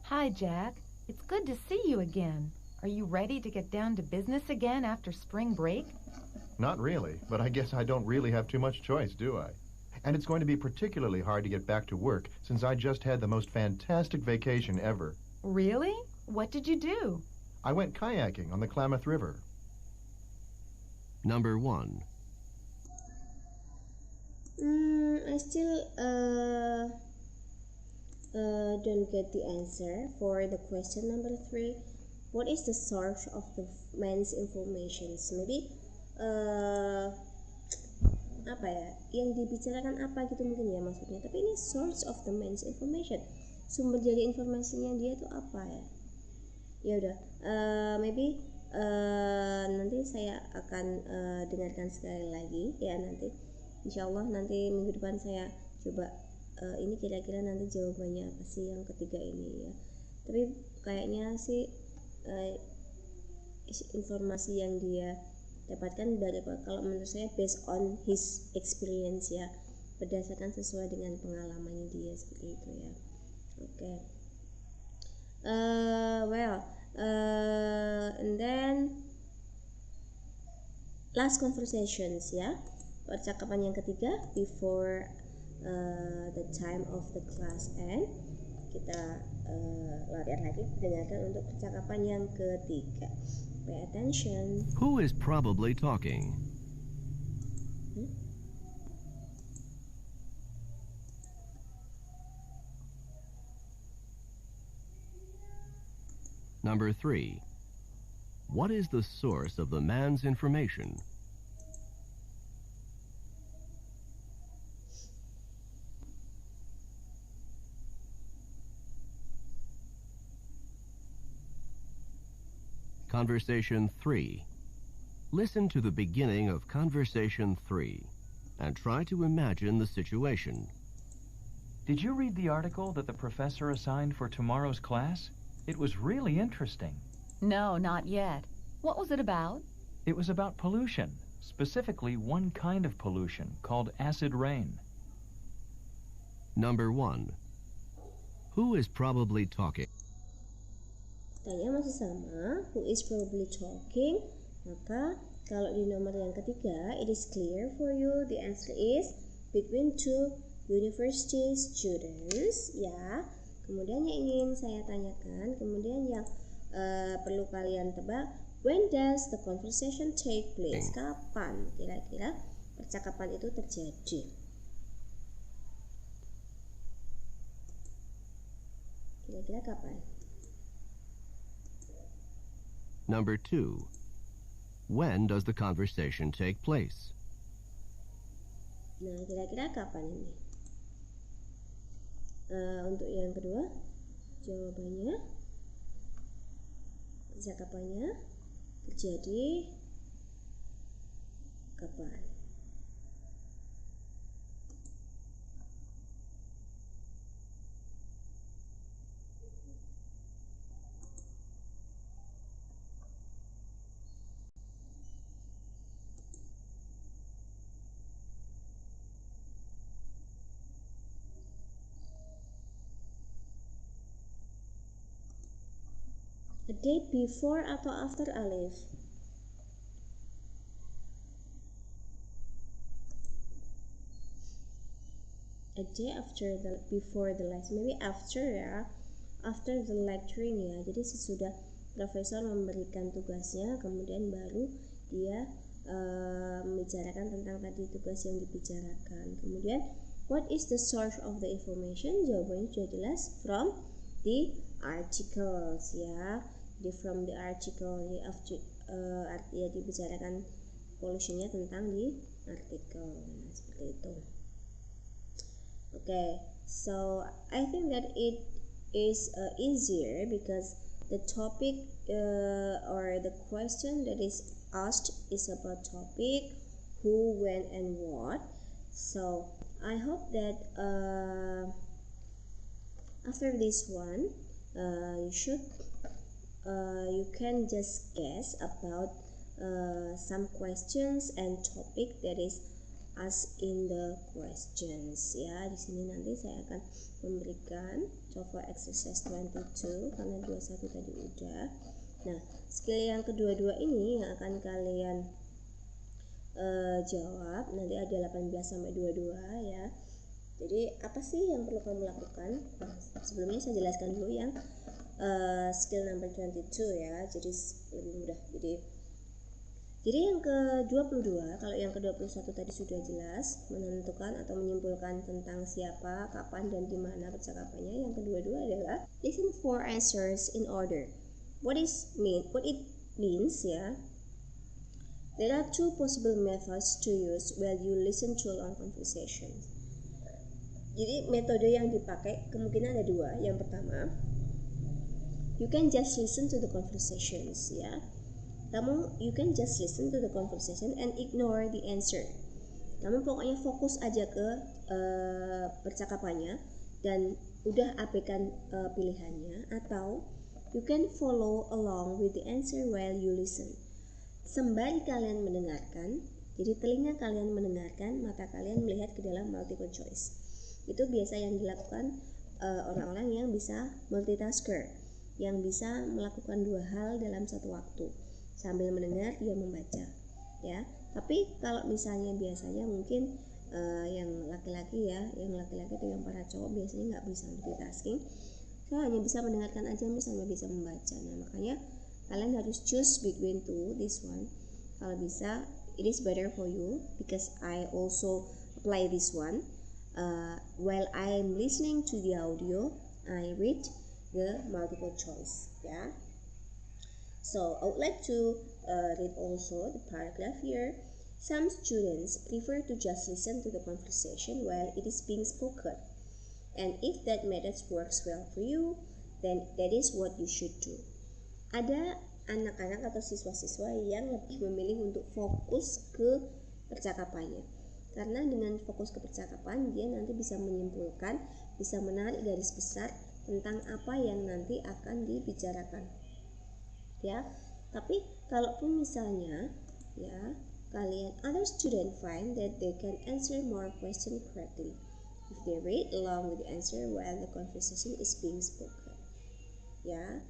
Hi, Jack. It's good to see you again. Are you ready to get down to business again after spring break? Not really, but I guess I don't really have too much choice, do I? And it's going to be particularly hard to get back to work since I just had the most fantastic vacation ever. Really? What did you do? I went kayaking on the Klamath River. Number 1. I still don't get the answer for the question number 3. What is the source of the man's information? Maybe apa ya? Yang dibicarakan apa gitu mungkin ya maksudnya. Tapi ini source of the man's information. Sumber dari informasinya dia tuh apa ya? Ya udah, maybe nanti saya akan dengarkan sekali lagi ya nanti. Insyaallah nanti minggu depan saya coba ini kira-kira nanti jawabannya apa sih yang ketiga ini ya. Tapi kayaknya sih informasi yang dia dapatkan dari kalau menurut saya based on his experience ya, berdasarkan sesuai dengan pengalamannya dia seperti itu ya. Oke. And then last conversations ya, percakapan yang ketiga before the time of the class end. Kita latihan lagi, dengarkan untuk percakapan yang ketiga. Pay attention. Who is probably talking? Number 3. What is the source of the man's information? Conversation 3. Listen to the beginning of Conversation 3 and try to imagine the situation. Did you read the article that the professor assigned for tomorrow's class? It was really interesting. No, not yet. What was it about? It was about pollution, specifically one kind of pollution called acid rain. Number 1. Who is probably talking? Tanya masih sama, who is probably talking. Maka kalau di nomor yang ketiga, it is clear for you. The answer is between two university students. Ya. Kemudian yang ingin saya tanyakan, kemudian yang perlu kalian tebak, when does the conversation take place? Kapan kira-kira percakapan itu terjadi? Kira-kira kapan? Number 2. When does the conversation take place? Nah, kira-kira kapan ini? Untuk yang kedua, jawabannya, percakapannya terjadi kapan? A day before atau after Alif? A day after before the lecture, maybe after ya, after the lecturing ya. Jadi sesudah profesor memberikan tugasnya, kemudian baru dia membicarakan tentang tadi tugas yang dibicarakan. Kemudian what is the source of the information? Jawabannya sudah jelas, from the articles ya. Jadi from the article ya, artinya dibicarakan pollutionnya tentang di artikel. Nah, seperti itu. Okay, so I think that it is easier because the topic or the question that is asked is about topic, who, when, and what. So I hope that after this one, you can just guess about some questions and topic that is asked in the questions ya. Di sini nanti saya akan memberikan TOEFL exercise 22 karena 21 tadi udah. Nah, skill yang kedua-dua ini yang akan kalian jawab nanti ada 18 sampai 22 ya. Jadi apa sih yang perlu kamu lakukan? Nah, sebelumnya saya jelaskan dulu yang skill number 22 ya. Jadi lebih mudah. Jadi yang ke-22, kalau yang ke-21 tadi sudah jelas menentukan atau menyimpulkan tentang siapa, kapan, dan di mana percakapannya. Yang kedua-dua adalah listen for answers in order. What it means ya. There are two possible methods to use while you listen to a long conversation. Jadi metode yang dipakai kemungkinan ada dua. Yang pertama, you can just listen to the conversations ya. You can just listen to the conversation and ignore the answer. Kamu pokoknya fokus aja ke percakapannya dan udah abaikan pilihannya. Atau you can follow along with the answer while you listen. Sembari kalian mendengarkan, jadi telinga kalian mendengarkan, mata kalian melihat ke dalam multiple choice. Itu biasa yang dilakukan orang-orang yang bisa multitasker, yang bisa melakukan dua hal dalam satu waktu. Sambil mendengar dia membaca ya. Tapi kalau misalnya biasanya mungkin yang laki-laki itu yang para cowok biasanya nggak bisa multitasking. Saya hanya bisa mendengarkan aja, misalnya bisa membaca. Nah, makanya kalian harus choose between this one. Kalau bisa, it is better for you because I also apply this one. While I am listening to the audio, I read the multiple choice ya. So I would like to read also the paragraph here. Some students prefer to just listen to the conversation while it is being spoken. And if that method works well for you, then that is what you should do. Ada anak-anak atau siswa-siswa yang lebih memilih untuk fokus ke percakapannya. Karena dengan fokus ke percakapan, dia nanti bisa menyimpulkan, bisa menarik garis besar tentang apa yang nanti akan dibicarakan. Ya, tapi kalaupun misalnya ya kalian other student find that they can answer more question correctly if they read along with the answer while the conversation is being spoken ya.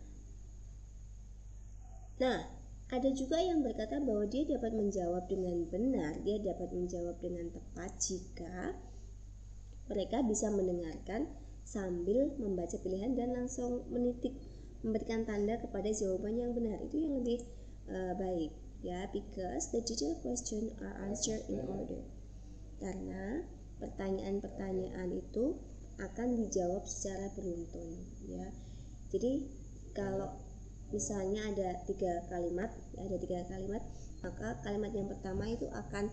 Nah, ada juga yang berkata bahwa dia dapat menjawab dengan benar, dia dapat menjawab dengan tepat jika mereka bisa mendengarkan sambil membaca pilihan dan langsung memberikan tanda kepada jawaban yang benar. Itu yang lebih baik ya, because the detailed question are answered in order. Karena pertanyaan-pertanyaan itu akan dijawab secara beruntun ya. Jadi kalau misalnya ada tiga kalimat, maka kalimat yang pertama itu akan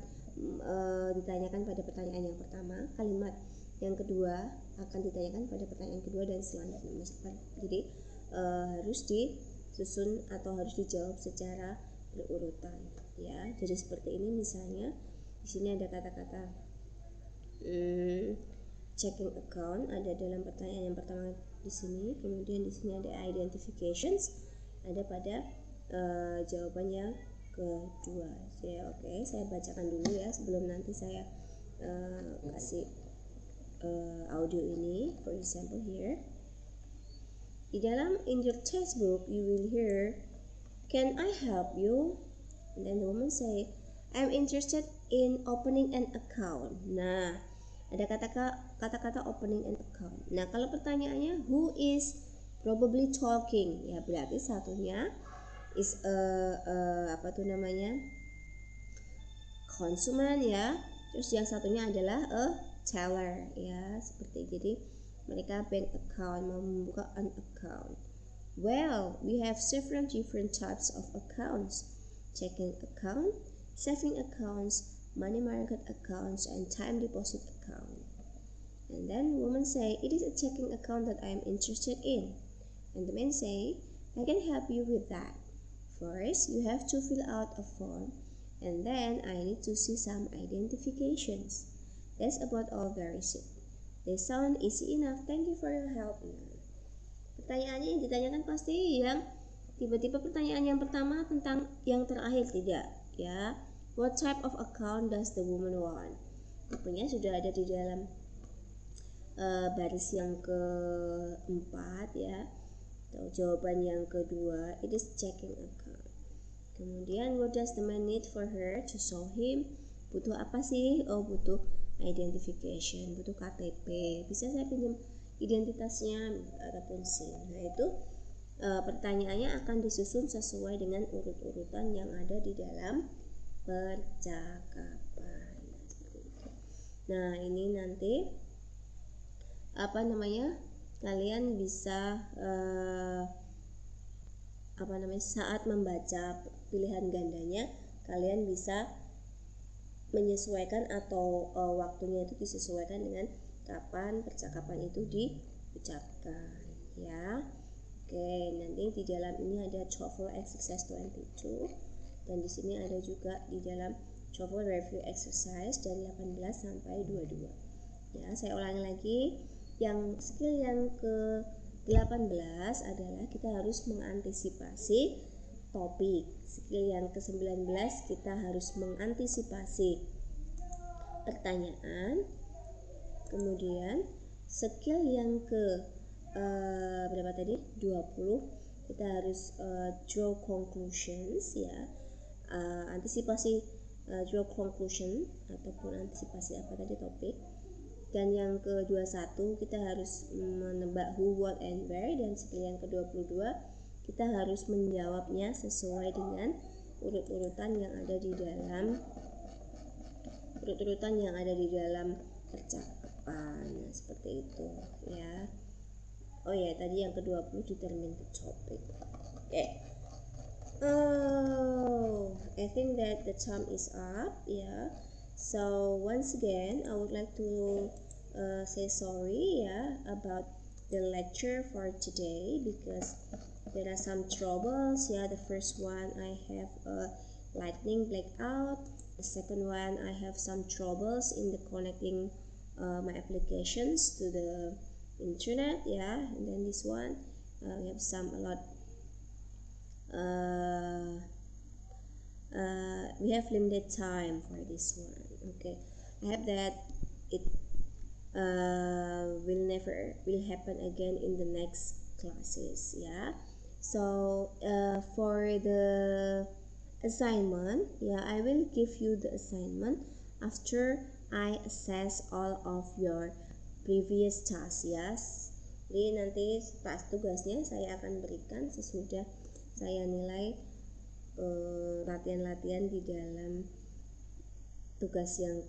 ditanyakan pada pertanyaan yang pertama, kalimat yang kedua akan ditanyakan pada pertanyaan kedua dan selanjutnya. Jadi harus disusun atau harus dijawab secara berurutan ya. Jadi seperti ini misalnya di sini ada kata-kata checking account ada dalam pertanyaan yang pertama di sini, kemudian di sini ada identifications ada pada jawaban yang kedua ya. Oke, saya bacakan dulu ya sebelum nanti saya kasih audio ini. For example here, Di dalam in your textbook you will hear, "Can I help you?" And then the woman say, "I'm interested in opening an account." Nah, ada kata-kata opening an account. Nah, kalau pertanyaannya who is probably talking, ya berarti satunya is konsumen ya. Terus yang satunya adalah a teller ya, seperti jadi mereka bank account, mau membuka an account. Well, we have several different types of accounts: checking account, saving accounts, money market accounts, and time deposit account. And then woman say, "It is a checking account that I am interested in." And the man say, "I can help you with that. First, you have to fill out a form, and then I need to see some identifications. That's about all very simple. They sound easy enough. Thank you for your help." Nah, pertanyaannya yang ditanyakan pasti yang tiba-tiba pertanyaan yang pertama tentang yang terakhir tidak ya. What type of account does the woman want? Tipenya sudah ada di dalam baris yang keempat ya, atau jawaban yang kedua, it is checking account. Kemudian what does the man need for her to show him? Butuh apa sih? Oh, butuh identification, butuh KTP. Bisa saya pinjam identitasnya ataupun SIM. Nah, itu pertanyaannya akan disusun sesuai dengan urut-urutan yang ada di dalam percakapan. Nah, ini nanti kalian bisa saat membaca pilihan gandanya kalian bisa menyesuaikan atau waktunya itu disesuaikan dengan kapan percakapan itu diucapkan ya. Oke, nanti di dalam ini ada TOEFL exercise 22 dan di sini ada juga di dalam TOEFL review exercise dari 18 sampai 22. Ya, saya ulangi lagi. Yang skill yang ke-18 adalah kita harus mengantisipasi topik. Skill yang ke-19 kita harus mengantisipasi pertanyaan. Kemudian skill yang ke 20 kita harus draw conclusions ya. Antisipasi draw conclusion ataupun antisipasi topik. Dan yang ke-21 kita harus menebak who, what, and where. Dan skill yang ke-22 kita harus menjawabnya sesuai dengan urut-urutan yang ada di dalam percakapan. Nah, seperti itu ya. Oh ya, tadi yang ke-20 determine the topic. Okay. Oh, I think that the time is up ya. So once again, I would like to say sorry about the lecture for today because there are some troubles. The first one I have a lightning blackout. The second one I have some troubles in the connecting my applications to the internet. And then this one we have we have limited time for this one. Okay, I hope that it will happen again in the next classes. So for the assignment, I will give you the assignment after I assess all of your previous tasks. Jadi nanti tugasnya saya akan berikan sesudah saya nilai latihan-latihan di dalam tugas yang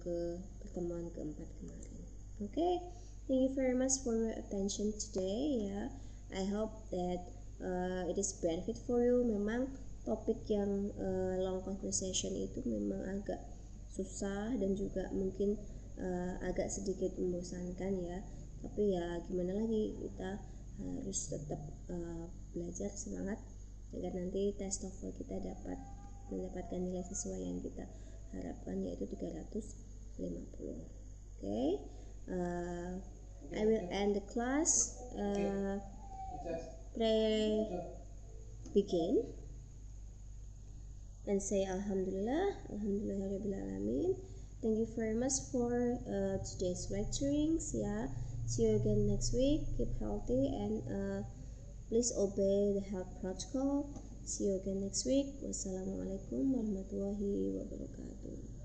pertemuan keempat kemarin. Okay, thank you very much for your attention today. I hope that it is benefit for you. Memang topik yang long conversation itu memang agak susah dan juga mungkin agak sedikit membosankan ya. Tapi ya gimana lagi, kita harus tetap belajar semangat agar nanti tes TOEFL kita dapat mendapatkan nilai sesuai yang kita harapkan, yaitu 350. Okay, I will end the class. Pray begin and say Alhamdulillah, Alhamdulillahirabbil alamin. Thank you very much for today's lecturings. See you again next week. Keep healthy and Please obey the health protocol. See you again next week. Wassalamualaikum warahmatullahi wabarakatuh.